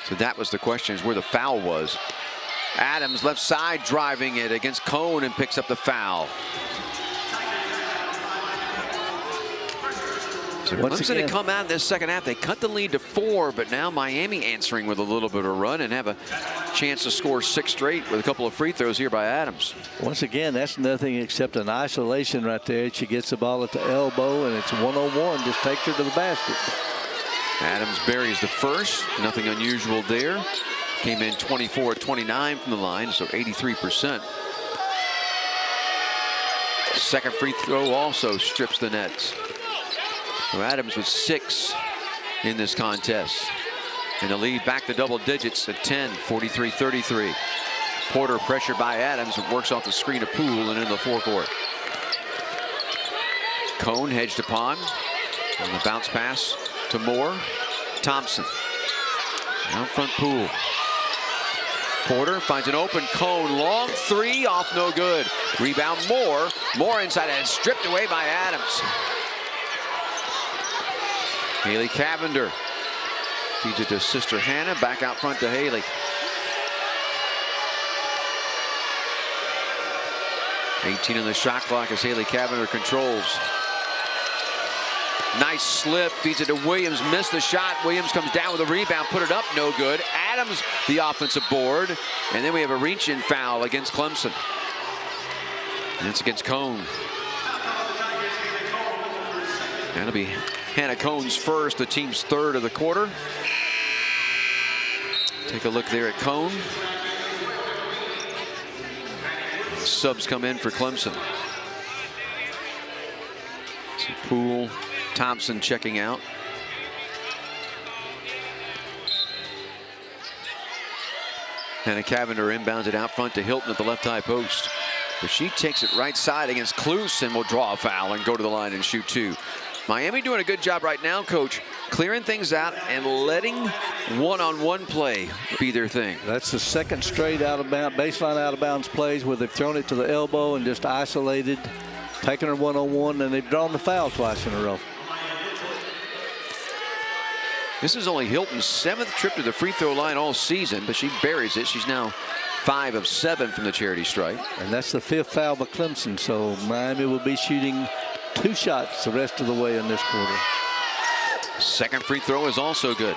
So that was the question, is where the foul was. Adams left side driving it against Cone and picks up the foul. So Clemson had come out in this second half. They cut the lead to 4, but now Miami answering with a little bit of a run and have a chance to score 6 straight with a couple of free throws here by Adams. Once again, that's nothing except an isolation right there. She gets the ball at the elbow, and it's 1-on-1. Just takes her to the basket. Adams buries the first. Nothing unusual there. Came in 24-29 from the line, so 83%. Second free throw also strips the nets. So Adams with 6 in this contest. And the lead back to double digits at 10, 43-33. Porter pressured by Adams, works off the screen of Poole and into the forecourt. Cone hedged upon. And the bounce pass to Moore. Thompson. Out front Poole. Porter finds an open Cone. Long 3 off, no good. Rebound Moore. Moore inside and stripped away by Adams. Haley Cavinder feeds it to sister Hannah. Back out front to Haley. 18 on the shot clock as Haley Cavinder controls. Nice slip, feeds it to Williams, missed the shot. Williams comes down with a rebound, put it up, no good. Adams, the offensive board. And then we have a reach-in foul against Clemson. And it's against Cone. That'll be Hannah Cone's first, the team's third of the quarter. Take a look there at Cone. Subs come in for Clemson. See Poole, Thompson checking out. Hannah Cavinder inbounds it out front to Hilton at the left high post. But she takes it right side against Kluse and will draw a foul and go to the line and shoot 2. Miami doing a good job right now, Coach, clearing things out and letting one-on-one play be their thing. That's the second straight out of bounds, baseline out of bounds plays where they've thrown it to the elbow and just isolated, taking her one-on-one, and they've drawn the foul twice in a row. This is only Hilton's 7th trip to the free throw line all season, but she buries it. She's now 5 of 7 from the charity stripe. And that's the 5th foul by Clemson, so Miami will be shooting 2 shots the rest of the way in this quarter. Second free throw is also good.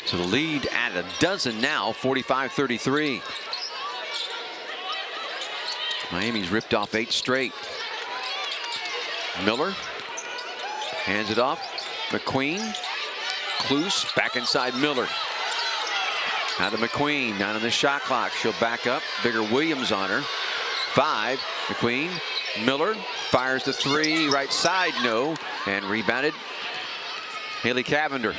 So the lead at a dozen now, 45-33. Miami's ripped off 8 straight. Miller hands it off. McQueen. Kluse back inside Miller. Now to McQueen, not on the shot clock. She'll back up. Bigger Williams on her. 5. McQueen. Miller fires the 3. Right side, no. And rebounded. Haley Cavinder.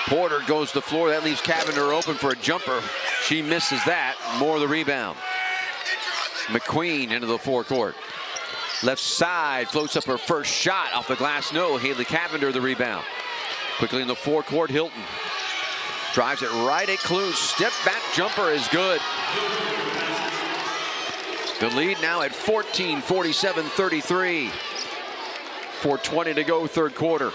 Porter goes to the floor. That leaves Cavinder open for a jumper. She misses that. More the rebound. McQueen into the forecourt. Left side, floats up her first shot off the glass. No, Haley Cavinder the rebound. Quickly in the forecourt, Hilton. Drives it right at Kluse. Step back jumper is good. The lead now at 14, 47-33. 4:20 to go, third quarter.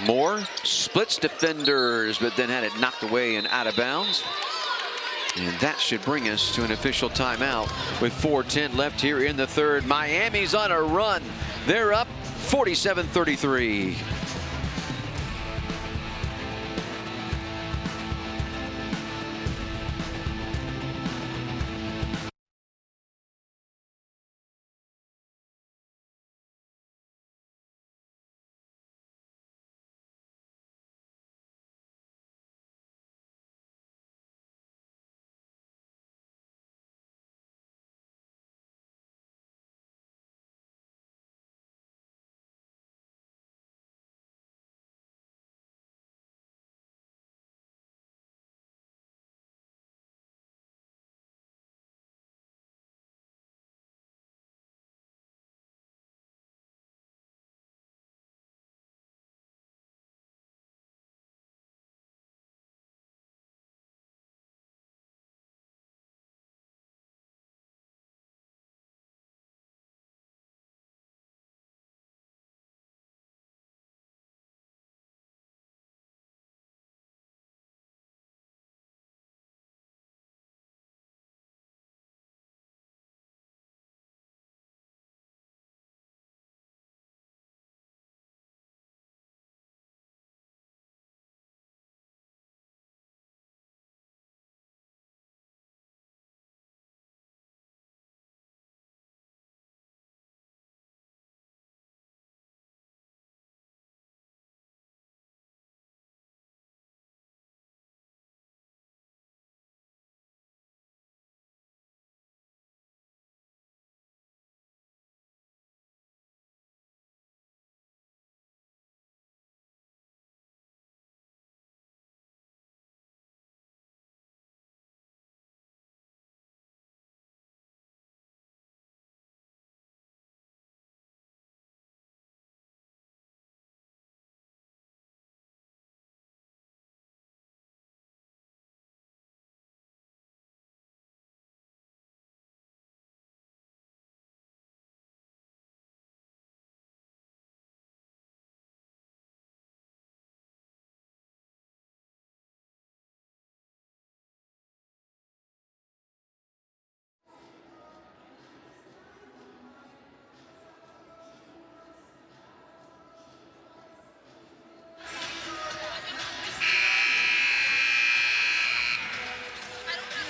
Moore splits defenders, but then had it knocked away and out of bounds. And that should bring us to an official timeout with 4:10 left here in the third. Miami's on a run. They're up 47-33.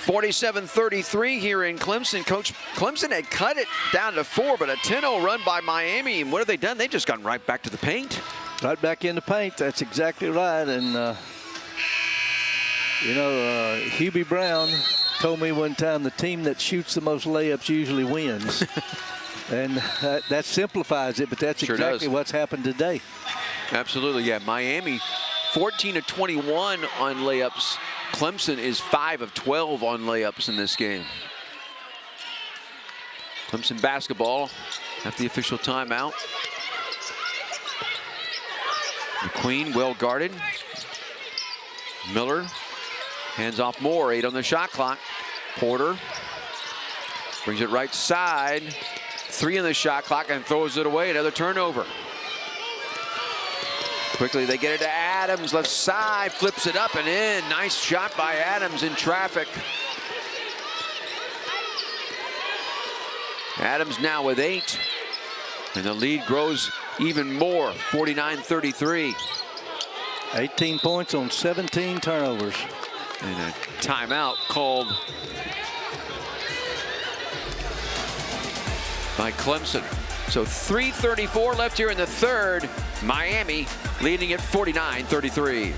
47-33 here in Clemson. Coach, Clemson had cut it down to 4, but a 10-0 run by Miami. And what have they done? They've just gone right back to the paint. Right back in the paint. That's exactly right. And, Hubie Brown told me one time the team that shoots the most layups usually wins. And that simplifies it, but that's sure exactly does. what's happened today. Absolutely, yeah. Miami, 14 of 21 on layups. Clemson is 5 of 12 on layups in this game. Clemson basketball at the official timeout. McQueen well guarded. Miller hands off Moore, 8 on the shot clock. Porter brings it right side. 3 on the shot clock and throws it away. Another turnover. Quickly they get it to Adams, left side, flips it up and in. Nice shot by Adams in traffic. Adams now with 8. And the lead grows even more, 49-33. 18 points on 17 turnovers. And a timeout called by Clemson. So 3:34 left here in the third. Miami leading at 49-33.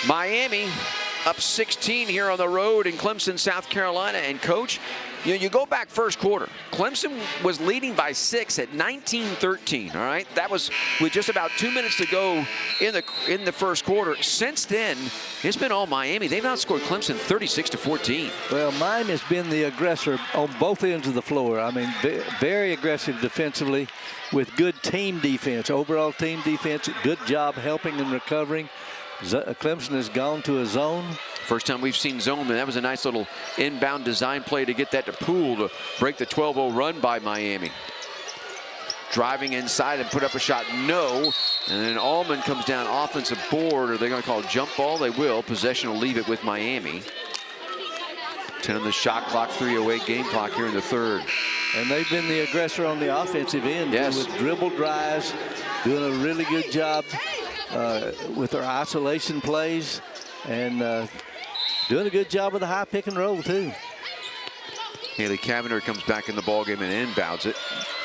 Miami up 16 here on the road in Clemson, South Carolina. And coach, you go back first quarter. Clemson was leading by 6 at 19-13. All right, that was with just about 2 minutes to go in the first quarter. Since then, it's been all Miami. They've outscored Clemson 36-14. Well, Miami's been the aggressor on both ends of the floor. I mean, very aggressive defensively with good team defense, overall team defense. Good job helping and recovering. Clemson has gone to a zone. First time we've seen zone, and that was a nice little inbound design play to get that to Poole to break the 12-0 run by Miami. Driving inside and put up a shot, no. And then Allman comes down offensive board. Are they going to call a jump ball? They will. Possession will leave it with Miami. 10 on the shot clock, 3:08 game clock here in the third. And they've been the aggressor on the offensive end. Yes. With dribble drives, doing a really good job with their isolation plays, and doing a good job with the high pick and roll, too. Haley Cavinder comes back in the ballgame and inbounds it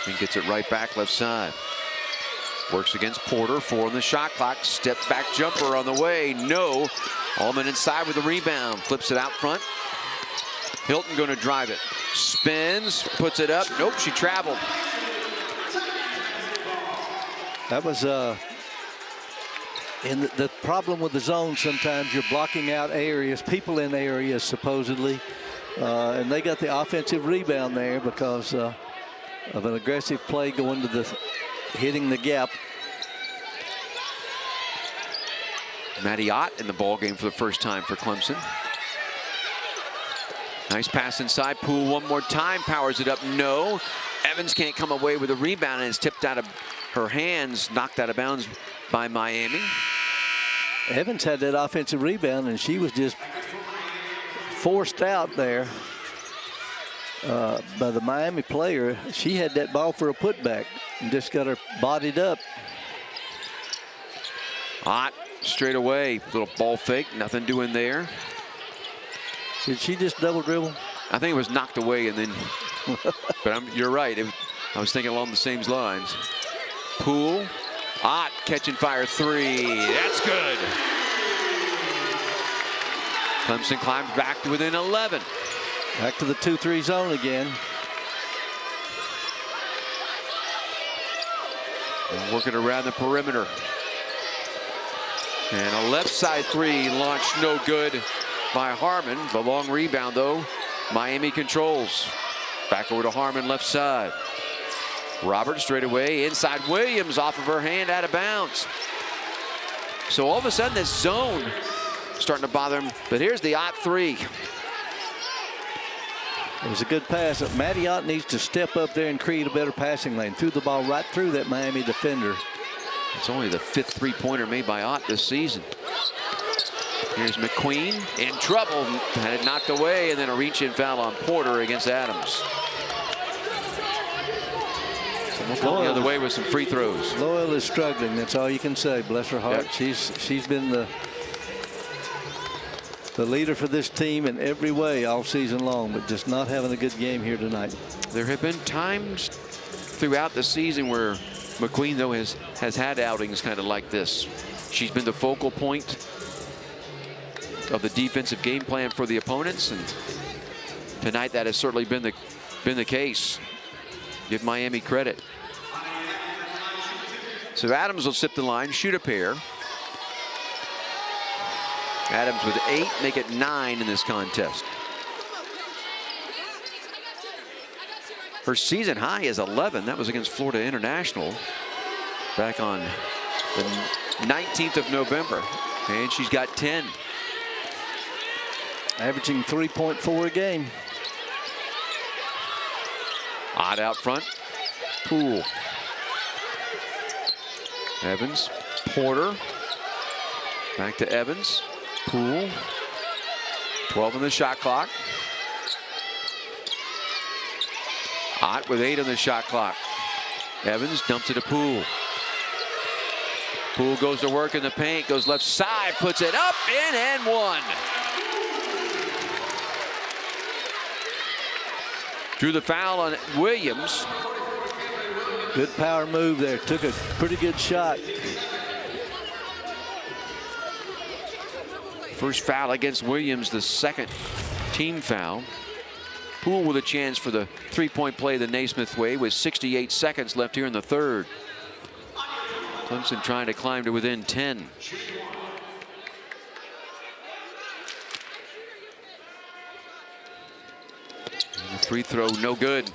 and gets it right back left side. Works against Porter. 4 on the shot clock. Step back jumper on the way. No. Allman inside with the rebound. Flips it out front. Hilton going to drive it. Spins. Puts it up. Nope, she traveled. That was in the problem with the zone. Sometimes you're blocking out areas, people in areas supposedly. And they got the offensive rebound there because of an aggressive play going to the hitting the gap. Maddie Ott in the ball game for the first time for Clemson. Nice pass inside. Poole one more time. Powers it up. No. Evans can't come away with a rebound, and it's tipped out of her hands, knocked out of bounds by Miami. Evans had that offensive rebound, and she was just forced out there by the Miami player. She had that ball for a putback and just got her bodied up. Ott straight away, little ball fake, nothing doing there. Did she just double dribble? I think it was knocked away and then, but you're right. I was thinking along the same lines. Poole, Ott catching fire 3. That's good. Clemson climbs back to within 11. Back to the 2-3 zone again. And working around the perimeter. And a left side 3 launched no good by Harmon. The long rebound though, Miami controls. Back over to Harmon left side. Roberts straight away inside. Williams off of her hand out of bounds. So all of a sudden this zone starting to bother him. But here's the Ott 3. It was a good pass. Maddie Ott needs to step up there and create a better passing lane. Threw the ball right through that Miami defender. It's only the 5th three-pointer made by Ott this season. Here's McQueen in trouble. Had it knocked away, and then a reach-in foul on Porter against Adams. So we'll go the other way with some free throws. Loyal is struggling. That's all you can say. Bless her heart. Yep. She's been the leader for this team in every way all season long, but just not having a good game here tonight. There have been times throughout the season where McQueen, though, has had outings kind of like this. She's been the focal point of the defensive game plan for the opponents, and tonight that has certainly been the case. Give Miami credit. So Adams will sip the line, shoot a pair. Adams with 8, make it 9 in this contest. Her season high is 11. That was against Florida International back on the 19th of November. And she's got 10. Averaging 3.4 a game. Ott out front. Poole. Evans. Porter. Back to Evans. Poole. 12 on the shot clock. Ott with 8 on the shot clock. Evans dumps it to Poole. Poole goes to work in the paint, goes left side, puts it up, in and one. Drew the foul on Williams. Good power move there. Took a pretty good shot. First foul against Williams, the second team foul. Poole with a chance for the three-point play the Naismith way with 68 seconds left here in the third. Clemson trying to climb to within 10. And the free throw no good.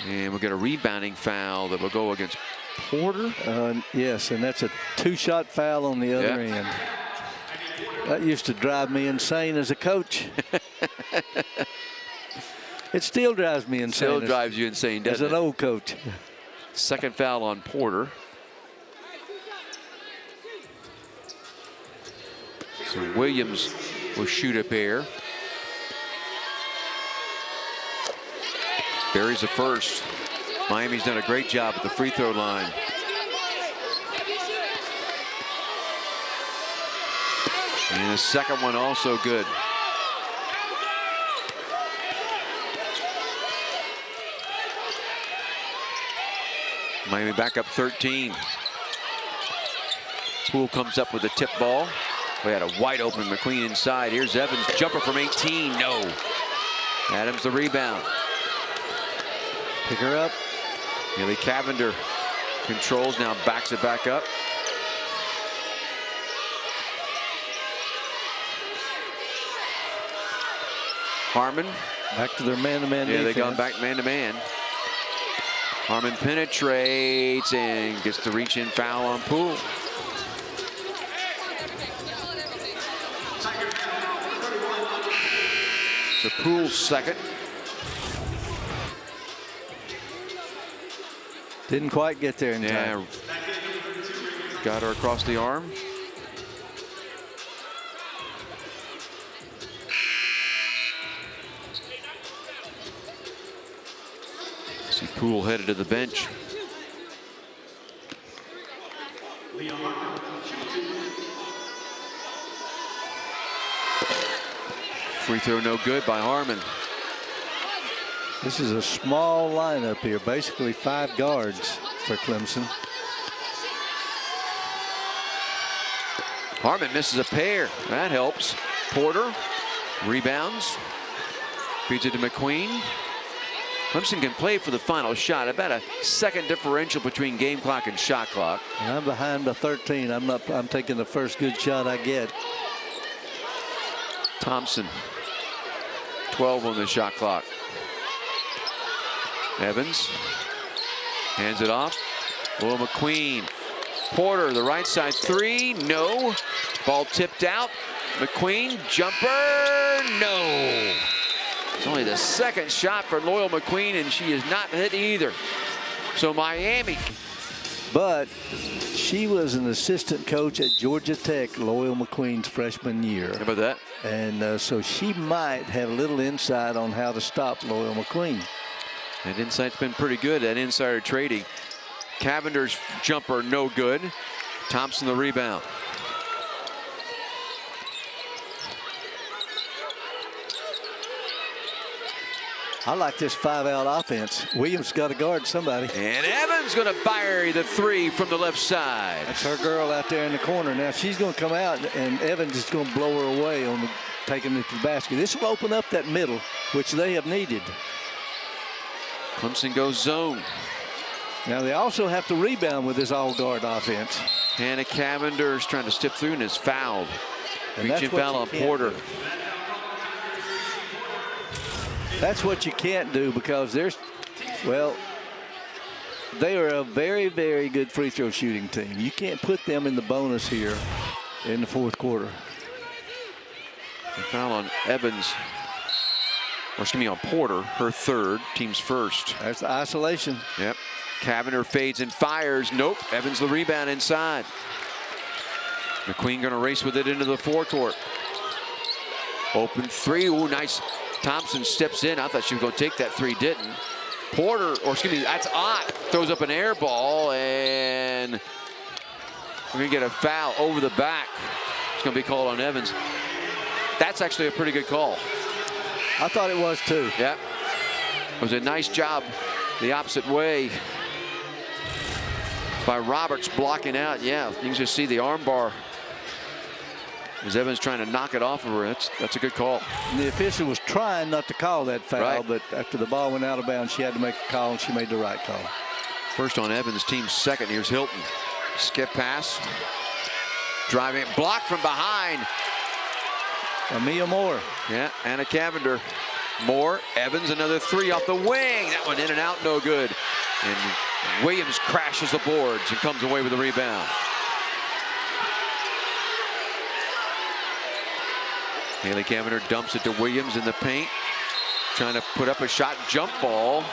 And we'll get a rebounding foul that will go against Porter. Yes, and that's a 2-shot foul on the other end. That used to drive me insane as a coach. It still drives me insane. Still drives you insane, doesn't it? As an old coach. Second foul on Porter. So Williams will shoot a pair. Buries the first. Miami's done a great job at the free throw line. And the second one also good. Miami back up 13. Poole comes up with a tip ball. We had a wide open McQueen inside. Here's Evans, jumper from 18, no. Adams the rebound. Pick her up. Haley Cavinder controls, now backs it back up. Harmon. Back to their man-to-man defense. Yeah, they gone back man-to-man. Harmon penetrates and gets the reach-in foul on Poole. So Poole's second. Didn't quite get there in time. Got her across the arm. See Poole headed to the bench. Free throw no good by Harmon. This is a small lineup here, basically 5 guards for Clemson. Harmon misses a pair. That helps. Porter rebounds. Feeds it to McQueen. Clemson can play for the final shot. About a second differential between game clock and shot clock. And I'm behind by 13. I'm taking the first good shot I get. Thompson, 12 on the shot clock. Evans hands it off. Will McQueen. Porter, the right side three, no. Ball tipped out. McQueen, jumper, no. It's only the second shot for Loyal McQueen, and she is not hit either. So Miami. But she was an assistant coach at Georgia Tech, Loyal McQueen's freshman year. How about that? And so she might have a little insight on how to stop Loyal McQueen. That insight's been pretty good, that insider trading. Cavender's jumper, no good. Thompson the rebound. I like this 5-out offense. Williams got to guard somebody. And Evans going to bury the three from the left side. That's her girl out there in the corner. Now she's going to come out, and Evans is going to blow her away on taking it to the basket. This will open up that middle, which they have needed. Clemson goes zone. Now they also have to rebound with this all-guard offense. Hannah Cavinder is trying to step through and is fouled. And reaching foul on Porter. That's what you can't do because they are a very, very good free throw shooting team. You can't put them in the bonus here in the fourth quarter. A foul on Evans, or excuse me, on Porter, her third, team's first. That's the isolation. Yep. Cavinder fades and fires. Nope. Evans the rebound inside. McQueen going to race with it into the forecourt. Open three. Ooh, nice. Thompson steps in. I thought she was going to take that three, didn't. Porter, or excuse me, that's Ott, throws up an air ball, and we're going to get a foul over the back. It's going to be called on Evans. That's actually a pretty good call. I thought it was too. Yeah. It was a nice job the opposite way by Roberts blocking out. Yeah, you can just see the arm bar as Evans trying to knock it off of her. That's a good call. And the official was trying not to call that foul, right. But after the ball went out of bounds, she had to make a call, and she made the right call. First on Evans, team's second. Here's Hilton. Skip pass. Driving it, blocked from behind. Amia Moore. Yeah, Anna Cavinder. Moore, Evans, another three off the wing. That one in and out, no good. And Williams crashes the boards and comes away with the rebound. Haley Cavinder dumps it to Williams in the paint. Trying to put up a shot, jump ball.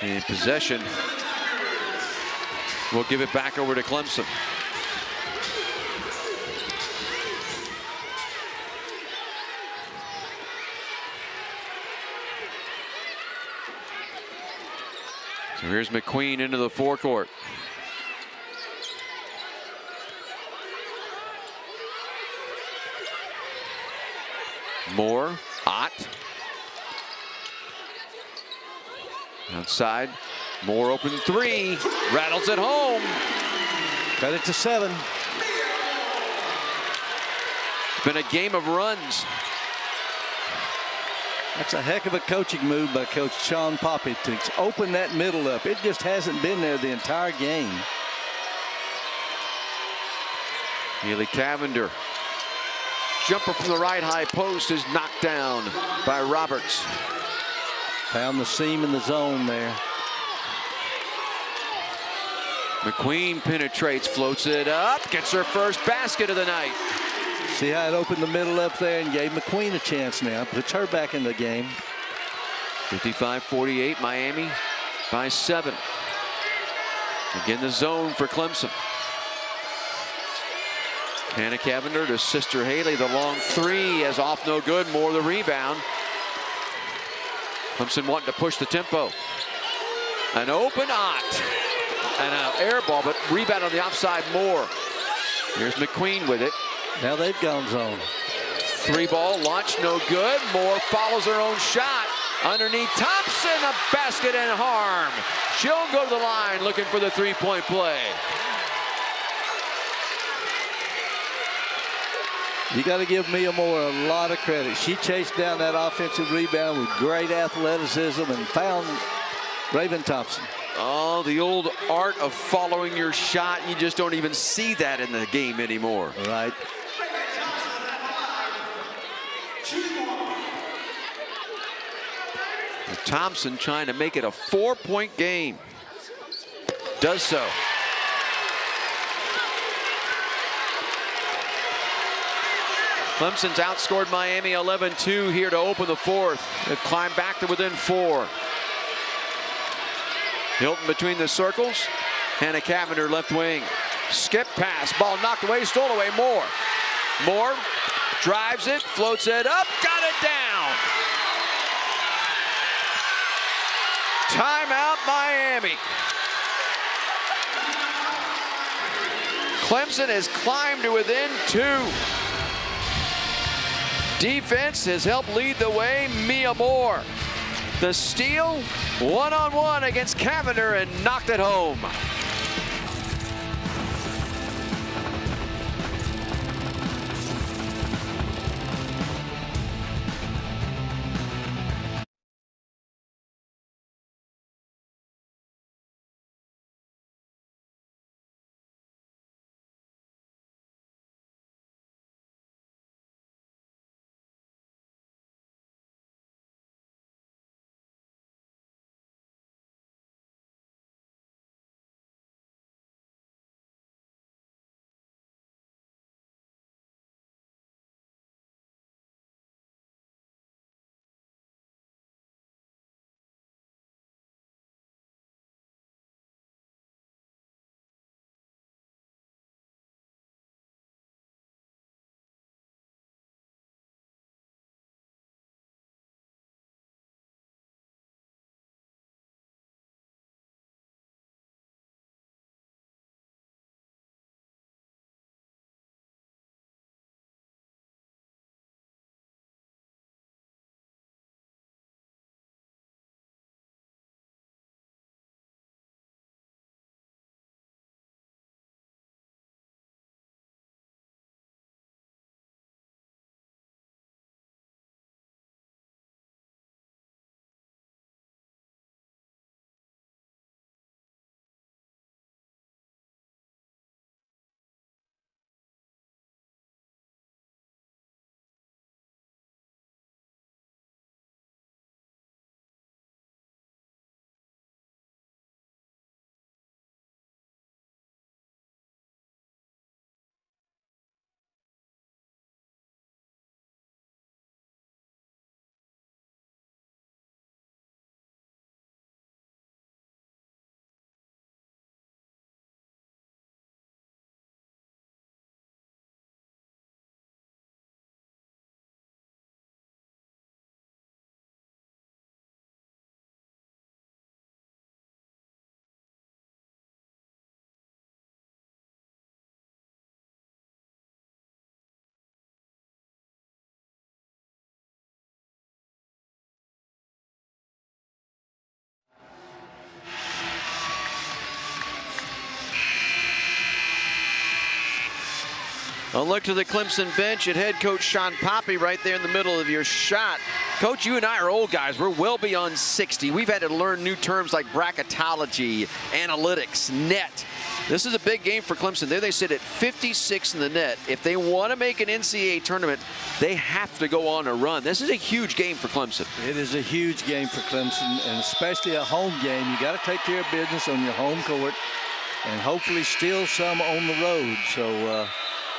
And possession. We'll give it back over to Clemson. So here's McQueen into the forecourt. Moore, Ott. Outside, Moore open three, rattles it home. Cut it to 7. It's been a game of runs. That's a heck of a coaching move by Coach Sean Poppy to open that middle up. It just hasn't been there the entire game. Haley Cavinder. Jumper from the right high post is knocked down by Roberts. Found the seam in the zone there. McQueen penetrates, floats it up, gets her first basket of the night. See how it opened the middle up there and gave McQueen a chance now. Puts her back in the game. 55-48, Miami by 7. Again, the zone for Clemson. Hannah Cavinder to sister Haley. The long three is off, no good. Moore the rebound. Thompson wanting to push the tempo. An open Ott. And an air ball, but rebound on the offside, Moore. Here's McQueen with it. Now they've gone zone. Three ball, launch, no good. Moore follows her own shot. Underneath Thompson, a basket and harm. She'll go to the line looking for the three-point play. You got to give Mia Moore a lot of credit. She chased down that offensive rebound with great athleticism and found Raven Thompson. Oh, the old art of following your shot. You just don't even see that in the game anymore. Right. Thompson trying to make it a 4-point game. Does so. Clemson's outscored Miami 11-2 here to open the fourth. They've climbed back to within 4. Hilton between the circles. Hannah Cavinder left wing. Skip pass. Ball knocked away, stole away. Moore. Moore drives it, floats it up, got it down. Timeout, Miami. Clemson has climbed to within 2. Defense has helped lead the way. Mia Moore. The steal, one-on-one against Cavinder, and knocked it home. A look to the Clemson bench at head coach Sean Poppy right there in the middle of your shot. Coach, you and I are old guys. We're well beyond 60. We've had to learn new terms like bracketology, analytics, net. This is a big game for Clemson. There they sit at 56 in the net. If they want to make an NCAA tournament, they have to go on a run. This is a huge game for Clemson. It is a huge game for Clemson, and especially a home game. You got to take care of business on your home court and hopefully steal some on the road. So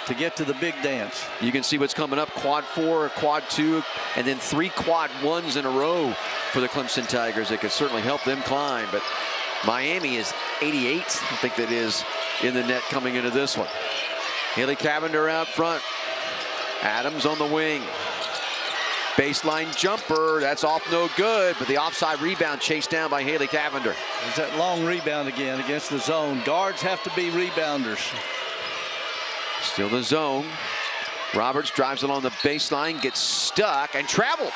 to get to the big dance. You can see what's coming up, quad 4, quad 2, and then 3 quad 1s in a row for the Clemson Tigers. It could certainly help them climb, but Miami is 88, I think that is, in the net coming into this one. Haley Cavinder out front. Adams on the wing. Baseline jumper, that's off no good, but the offside rebound chased down by Haley Cavinder. There's that long rebound again against the zone. Guards have to be rebounders. Still the zone. Roberts drives along the baseline, gets stuck, and traveled.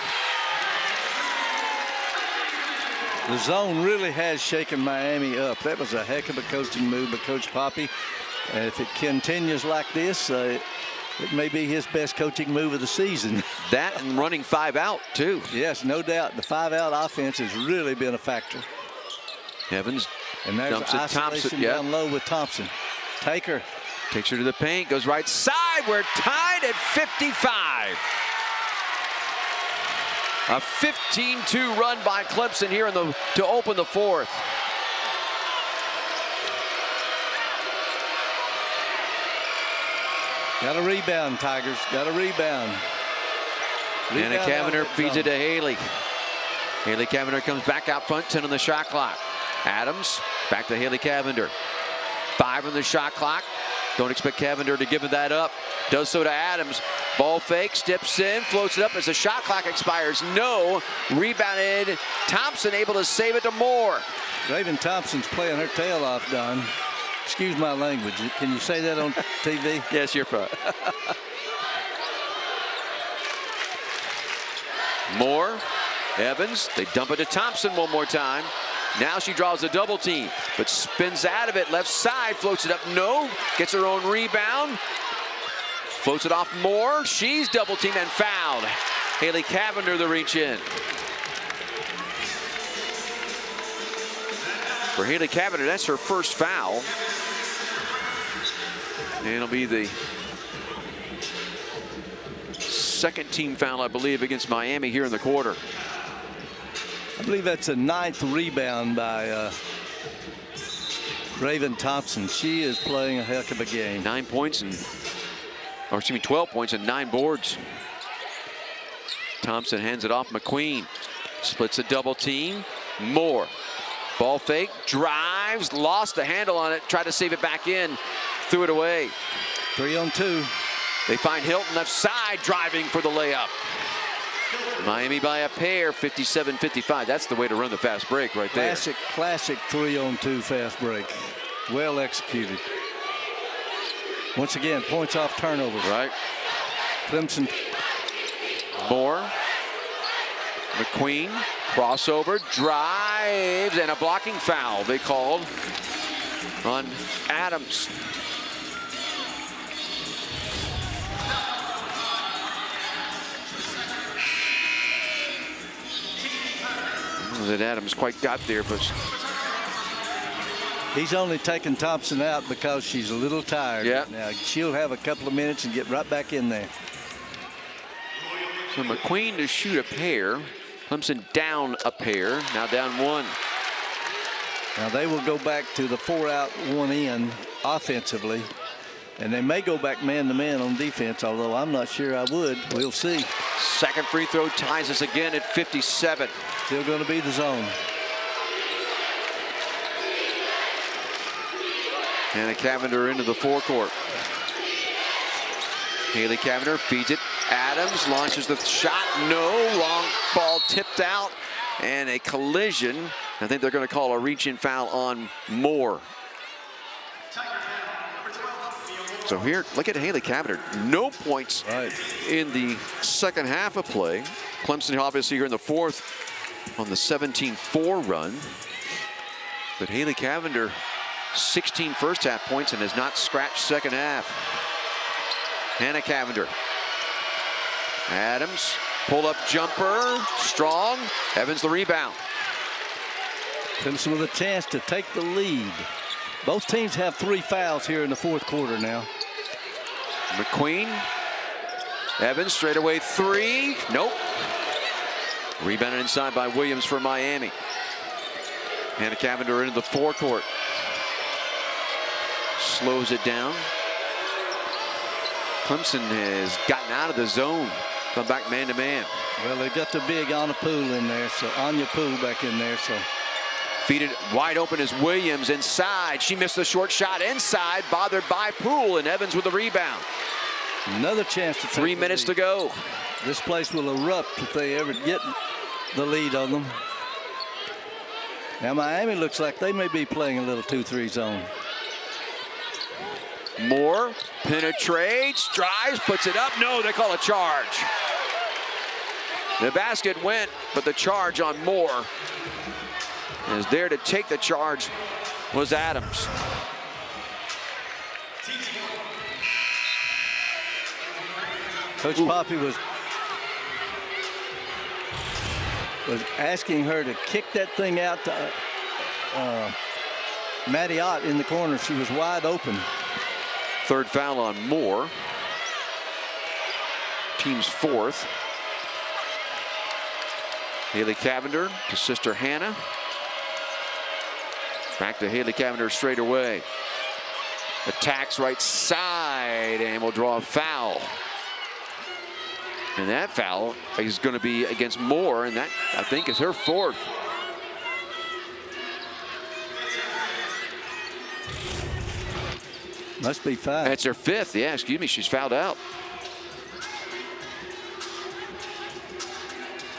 The zone really has shaken Miami up. That was a heck of a coaching move by Coach Poppy. And if it continues like this, it may be his best coaching move of the season. That and running 5 out, too. Yes, no doubt. The 5-out offense has really been a factor. Evans and there's dumps it. Thompson down low with Thompson. Taker. Takes her to the paint, goes right side. We're tied at 55. A 15-2 run by Clemson here to open the 4th. Got a rebound, Tigers. Got a rebound. Anna Cavinder feeds it to Haley. Haley Cavinder comes back out front, 10 on the shot clock. Adams back to Haley Cavinder. 5 on the shot clock. Don't expect Cavinder to give that up. Does so to Adams. Ball fake, steps in, floats it up as the shot clock expires. No. Rebounded. Thompson able to save it to Moore. Raven Thompson's playing her tail off, Don. Excuse my language. Can you say that on TV? Yes, you're fine. Moore. Evans. They dump it to Thompson one more time. Now she draws a double team, but spins out of it. Left side, floats it up. No. Gets her own rebound. Floats it off Moore. She's double teamed and fouled. Haley Cavinder the reach in. For Haley Cavinder, that's her first foul. And it'll be the second team foul, I believe, against Miami here in the quarter. I believe that's a 9th rebound by Raven Thompson. She is playing a heck of a game. 9 points and, or excuse me, 12 points and 9 boards. Thompson hands it off McQueen. Splits a double team. Moore. Ball fake, drives, lost the handle on it, tried to save it back in, threw it away. 3-on-2. They find Hilton left side driving for the layup. Miami by a pair, 57-55. That's the way to run the fast break right there. Classic 3-on-2 fast break. Well executed. Once again, points off turnovers. Right. Clemson. Moore. McQueen. Crossover. Drives. And a blocking foul they called on Adams. That Adams quite got there, but he's only taking Thompson out because she's a little tired. Yeah. Now she'll have a couple of minutes and get right back in there. So McQueen to shoot a pair. Clemson down a pair. Now down 1. Now they will go back to the 4-out, 1-in offensively. And they may go back man-to-man on defense, although I'm not sure I would. We'll see. Second free throw ties us again at 57. Still going to be the zone. Anna Cavinder into the forecourt. Haley Cavinder feeds it. Adams launches the shot. No. Long ball tipped out. And a collision. I think they're going to call a reach-in foul on Moore. So here, look at Haley Cavinder. No points in the second half of play. Clemson obviously here in the 4th on the 17-4 run. But Haley Cavinder, 16 first half points and has not scratched second half. Hannah Cavinder. Adams, pull-up jumper, strong. Evans the rebound. Clemson with a chance to take the lead. Both teams have 3 fouls here in the fourth quarter now. McQueen. Evans straightaway 3. Nope. Rebounded inside by Williams for Miami. Hannah Cavinder into the forecourt. Slows it down. Clemson has gotten out of the zone. Come back man-to-man. Well, they got the big Anya Poole in there, so Anya Poole back in there. So feed it wide open is Williams inside. She missed the short shot inside, bothered by Poole, and Evans with the rebound. Another chance to take 3 minutes to go. This place will erupt if they ever get the lead on them. Now Miami looks like they may be playing a little 2-3 zone. Moore penetrates, drives, puts it up. No, they call a charge. The basket went, but the charge on Moore is there to take the charge was Adams. Coach Poppy was asking her to kick that thing out to Maddie Ott in the corner. She was wide open. Third foul on Moore. Team's 4th. Haley Cavinder to sister Hannah. Back to Haley Cavinder straight away. Attacks right side and will draw a foul. And that foul is going to be against Moore, and that, I think, is her 4th. Must be 5. That's her 5th. Yeah, excuse me. She's fouled out.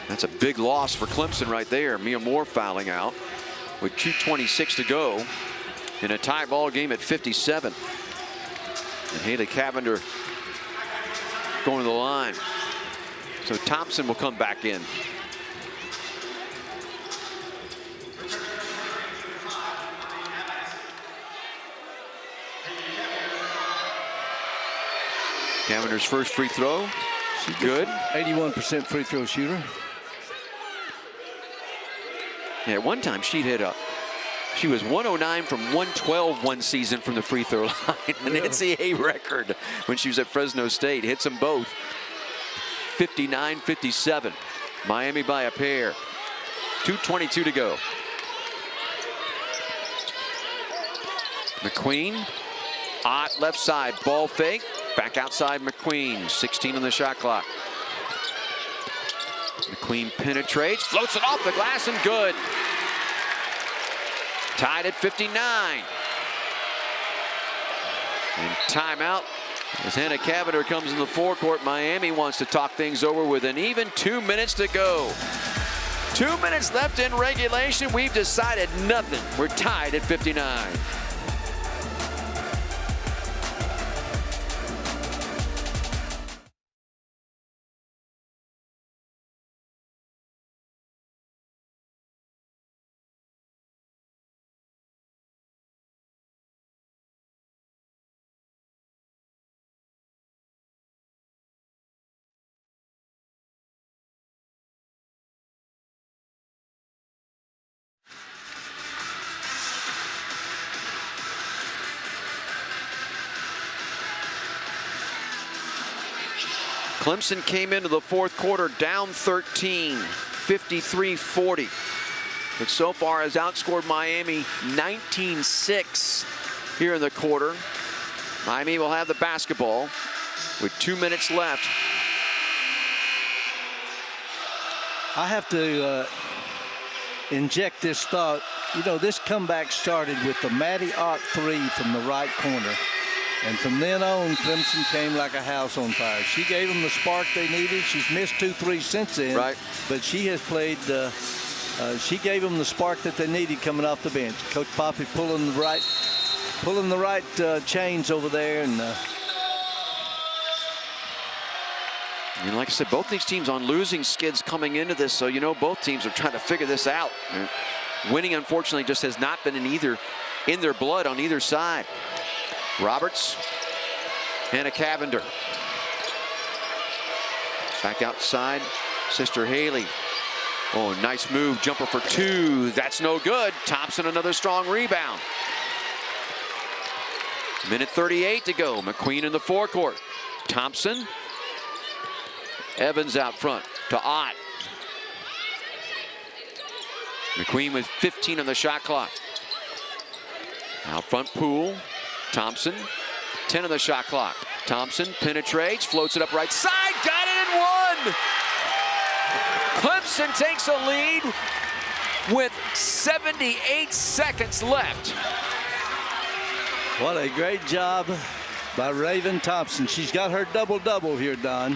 That's a big loss for Clemson right there. Mia Moore fouling out with 2:26 to go in a tie ball game at 57. And Haley Cavinder going to the line. So Thompson will come back in. Cavinder's first free throw. Good. 81% free throw shooter. Yeah, at one time she was 109 from 112 one season from the free throw line. An NCAA record when she was at Fresno State. Hits them both. 59-57. Miami by a pair. 2:22 to go. McQueen. Ott left side. Ball fake. Back outside McQueen. 16 on the shot clock. McQueen penetrates. Floats it off the glass and good. Tied at 59. And timeout as Hannah Cavinder comes in the forecourt. Miami wants to talk things over with an even 2 minutes to go. 2 minutes left in regulation. We've decided nothing. We're tied at 59. Clemson came into the fourth quarter down 13, 53-40. But so far has outscored Miami 19-6 here in the quarter. Miami will have the basketball with 2 minutes left. I have to inject this thought. You know, this comeback started with the Maddie Ott 3 from the right corner. And from then on, Clemson came like a house on fire. She gave them the spark they needed. She's missed 2 threes since then. Right. But she has played, she gave them the spark that they needed coming off the bench. Coach Poppy pulling the right chains over there. And like I said, both these teams on losing skids coming into this. So, you know, both teams are trying to figure this out. Winning, unfortunately, just has not been in their blood on either side. Roberts, Hannah Cavinder. Back outside, Sister Haley. Oh, nice move, jumper for 2. That's no good. Thompson, another strong rebound. Minute 38 to go. McQueen in the forecourt. Thompson. Evans out front to Ott. McQueen with 15 on the shot clock. Out front, Poole. Thompson. 10 on the shot clock. Thompson penetrates, floats it up right side, got it and one! Clemson takes a lead with 78 seconds left. What a great job by Raven Thompson. She's got her double-double here, Don.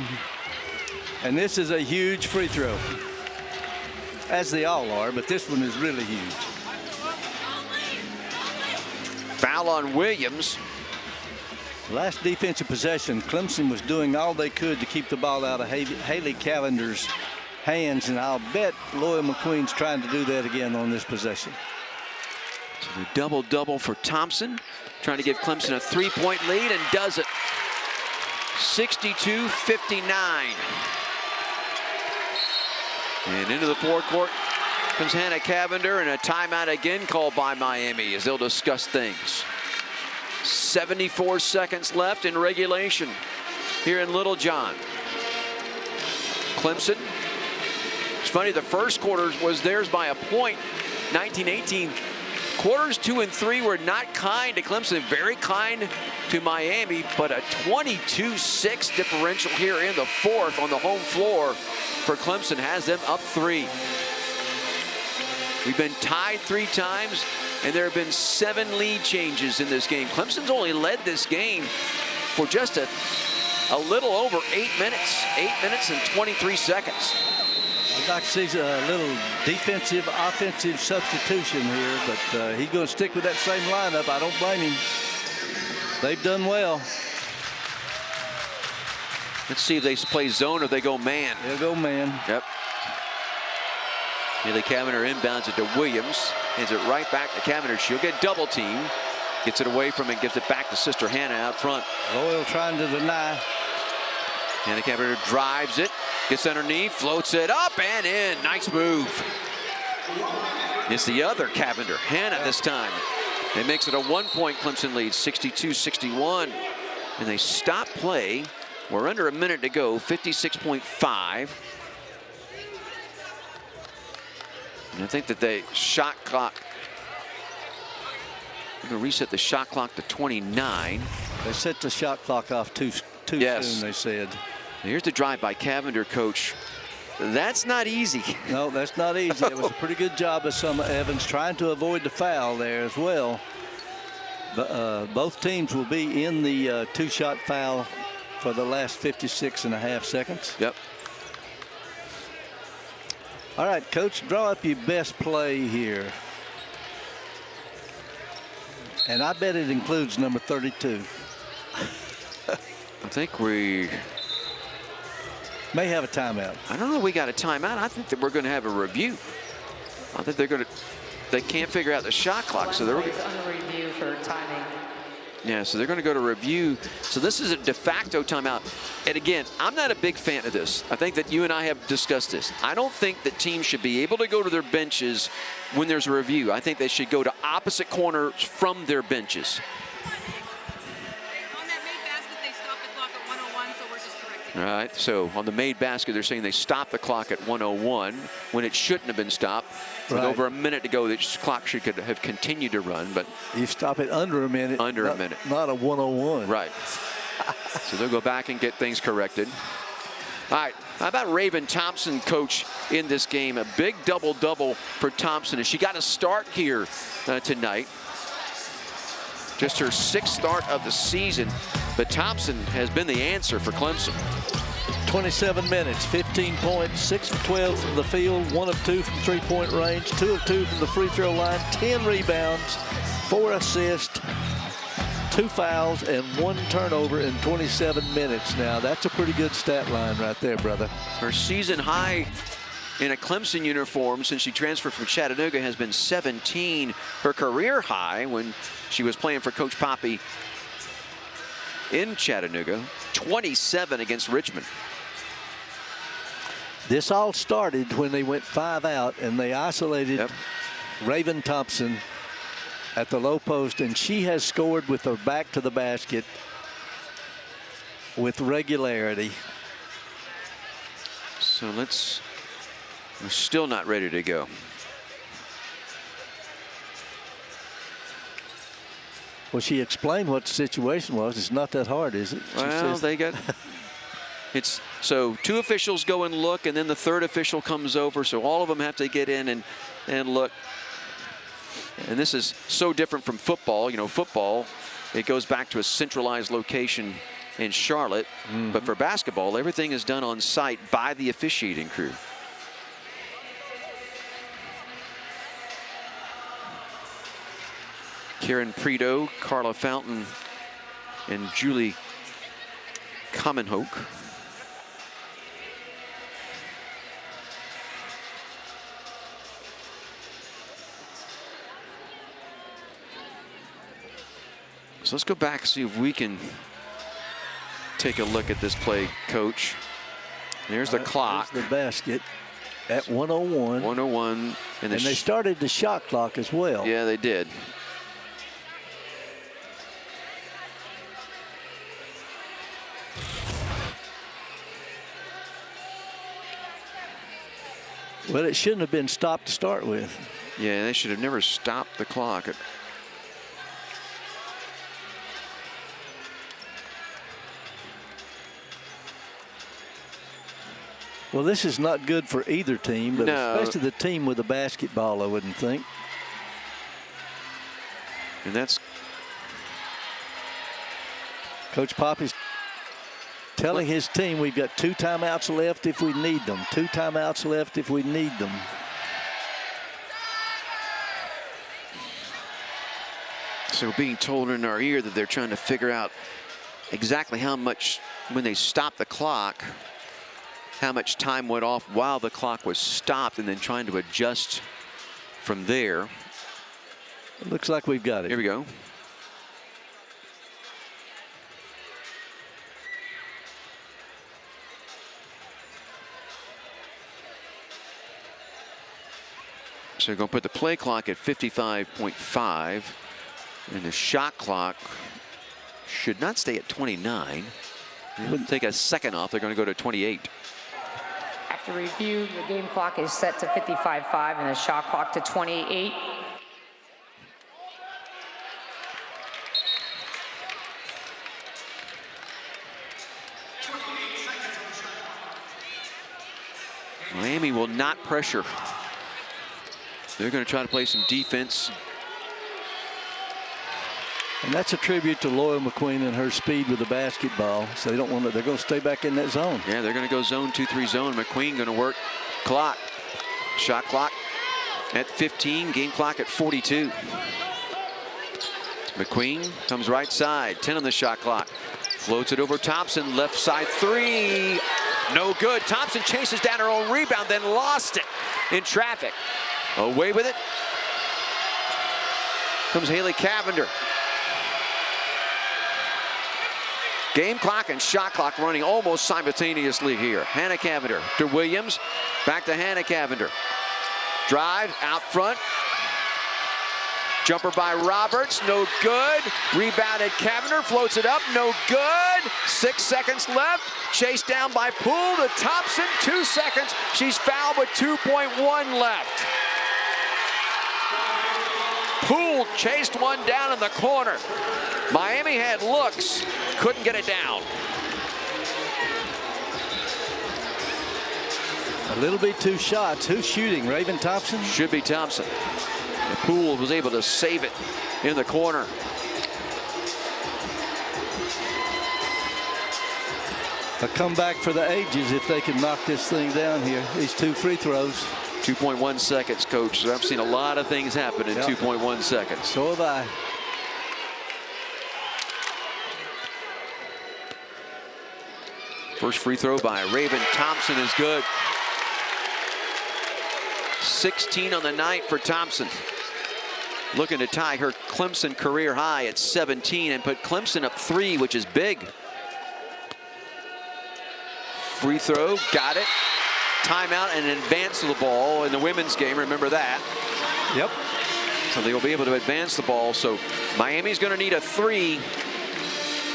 And this is a huge free throw. As they all are, but this one is really huge. Foul on Williams. Last defensive possession, Clemson was doing all they could to keep the ball out of Haley Cavinder's hands, and I'll bet Loyal McQueen's trying to do that again on this possession. So the double-double for Thompson, trying to give Clemson a 3-point lead, and does it. 62-59. And into the forecourt comes Hannah Cavinder, and a timeout again called by Miami as they'll discuss things. 74 seconds left in regulation here in Littlejohn. Clemson. It's funny, the first quarter was theirs by a point, 19-18. Quarters 2 and 3 were not kind to Clemson, very kind to Miami, but a 22-6 differential here in the fourth on the home floor for Clemson has them up 3. We've been tied 3 times, and there have been 7 lead changes in this game. Clemson's only led this game for just a little over 8 minutes. 8 minutes and 23 seconds. I'd like to see a little defensive, offensive substitution here, but he's going to stick with that same lineup. I don't blame him. They've done well. Let's see if they play zone or if they go man. They'll go man. Yep. Haley Cavinder inbounds it to Williams. Hands it right back to Cavinder. She'll get double team. Gets it away from it, gives it back to Sister Hannah out front. Loyal trying to deny. Hannah Cavinder drives it. Gets underneath, floats it up and in. Nice move. It's the other Cavinder, Hannah this time. It makes it a 1-point Clemson lead, 62-61. And they stop play. We're under a minute to go, 56.5. And I think that the shot clock, we're going to reset the shot clock to 29. They set the shot clock off too soon, they said. Here's the drive by Cavinder, coach. That's not easy. No, that's not easy. It was a pretty good job of Evans trying to avoid the foul there as well. But both teams will be in the 2-shot foul for the last 56.5 seconds. Yep. All right, coach, draw up your best play here. And I bet it includes number 32. I think we may have a timeout. I don't know. We got a timeout. I think that we're going to have a review. I think they're going to. They can't figure out the shot clock, so they're on review for timing. Yeah, so they're going to go to review. So this is a de facto timeout. And again, I'm not a big fan of this. I think that you and I have discussed this. I don't think that teams should be able to go to their benches when there's a review. I think they should go to opposite corners from their benches. On that made basket, they stopped the clock at 101, so we're just correcting. All right, so on the made basket, they're saying they stopped the clock at 101 when it shouldn't have been stopped. With over a minute to go, the clock should have continued to run, but you stop it under a minute. Under a minute. Not a 101. Right. So they'll go back and get things corrected. All right, how about Raven Thompson, coach, in this game? A big double-double for Thompson, and she got a start here tonight. Just her 6th start of the season, but Thompson has been the answer for Clemson. 27 minutes, 15 points, 6 of 12 from the field, 1 of 2 from 3-point range, 2 of 2 from the free throw line, 10 rebounds, 4 assists, 2 fouls, and 1 turnover in 27 minutes. Now, that's a pretty good stat line right there, brother. Her season high in a Clemson uniform since she transferred from Chattanooga has been 17. Her career high when she was playing for Coach Poppy in Chattanooga, 27 against Richmond. This all started when they went 5 out and they isolated Raven Thompson at the low post, and she has scored with her back to the basket with regularity. So we're still not ready to go. Well, she explained what the situation was. It's not that hard, is it? Well, they got so 2 officials go and look, and then the 3rd official comes over, so all of them have to get in and look. And this is so different from football. You know, football, it goes back to a centralized location in Charlotte. But for basketball, everything is done on site by the officiating crew. Karen Prito, Carla Fountain, and Julie Commenhoek. So let's go back and see if we can take a look at this play, Coach. There's the clock. There's the basket at 101. 101. And they started the shot clock as well. Yeah, they did. Well, it shouldn't have been stopped to start with. Yeah, they should have never stopped the clock. Well, this is not good for either team, but No. especially the team with the basketball, I wouldn't think. And that's Coach Poppy's telling his team we've got 2 timeouts left if we need them. 2 timeouts left if we need them. so being told in our ear that they're trying to figure out exactly how much, when they stop the clock, how much time went off while the clock was stopped, and then trying to adjust from there. It looks like we've got it. Here we go. So we're going to put the play clock at 55.5, and the shot clock should not stay at 29. They'll take a second off. They're going to go to 28. After review, the game clock is set to 55.5 and the shot clock to 28. Miami will not pressure. They're going to try to play some defense. And that's a tribute to Loyal McQueen and her speed with the basketball. So they don't want to, they're going to stay back in that zone. Yeah, they're going to go zone 2-3 zone. McQueen going to work clock. Shot clock at 15, game clock at 42. McQueen comes right side, 10 on the shot clock. Floats it over Thompson, left side 3. No good. Thompson chases down her own rebound, then lost it in traffic. Away with it comes Haley Cavinder. Game clock and shot clock running almost simultaneously here. Hannah Cavinder to Williams. Back to Hannah Cavinder. Drive out front. Jumper by Roberts, no good. Rebounded Cavinder, floats it up, no good. 6 seconds left. Chased down by Poole to Thompson, 2 seconds. She's fouled with 2.1 left. Poole chased one down in the corner. Miami had looks, couldn't get it down. A little bit 2 shots. Who's shooting? Raven Thompson? Should be Thompson. Poole was able to save it in the corner. A comeback for the ages if they can knock this thing down here. These 2 free throws. 2.1 seconds, Coach. So I've seen a lot of things happen in 2.1 seconds. So have I. First free throw by Raven Thompson is good. 16 on the night for Thompson. Looking to tie her Clemson career high at 17 and put Clemson up 3, which is big. Free throw, got it. timeout and an advance to the ball in the women's game. Remember that. Yep. So they will be able to advance the ball. So Miami's going to need a 3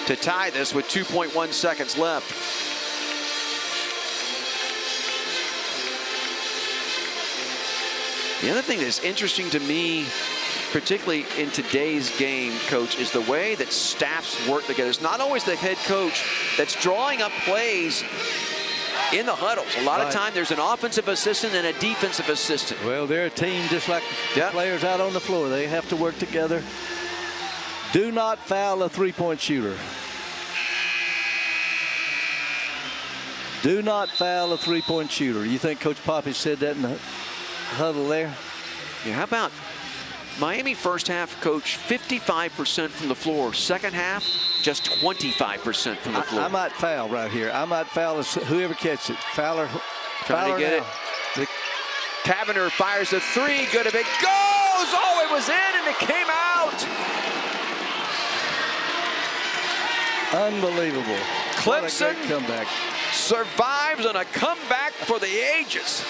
to tie this with 2.1 seconds left. The other thing that's interesting to me, particularly in today's game, Coach, is the way that staffs work together. It's not always the head coach that's drawing up plays in the huddles. A lot of time there's an offensive assistant and a defensive assistant. Well, they're a team just like the players out on the floor. They have to work together. Do not foul a three-point shooter. Do not foul a three-point shooter. You think Coach Poppy said that in the huddle there? Yeah, how about Miami first half, Coach, 55% from the floor. Second half, just 25% from the floor. I might foul right here. I might foul whoever catches it. Fowler. Trying to get it. Cavinder fires a 3. Good if it goes. Oh, it was in and it came out. Unbelievable. Clemson What a great comeback. survives on a comeback for the ages.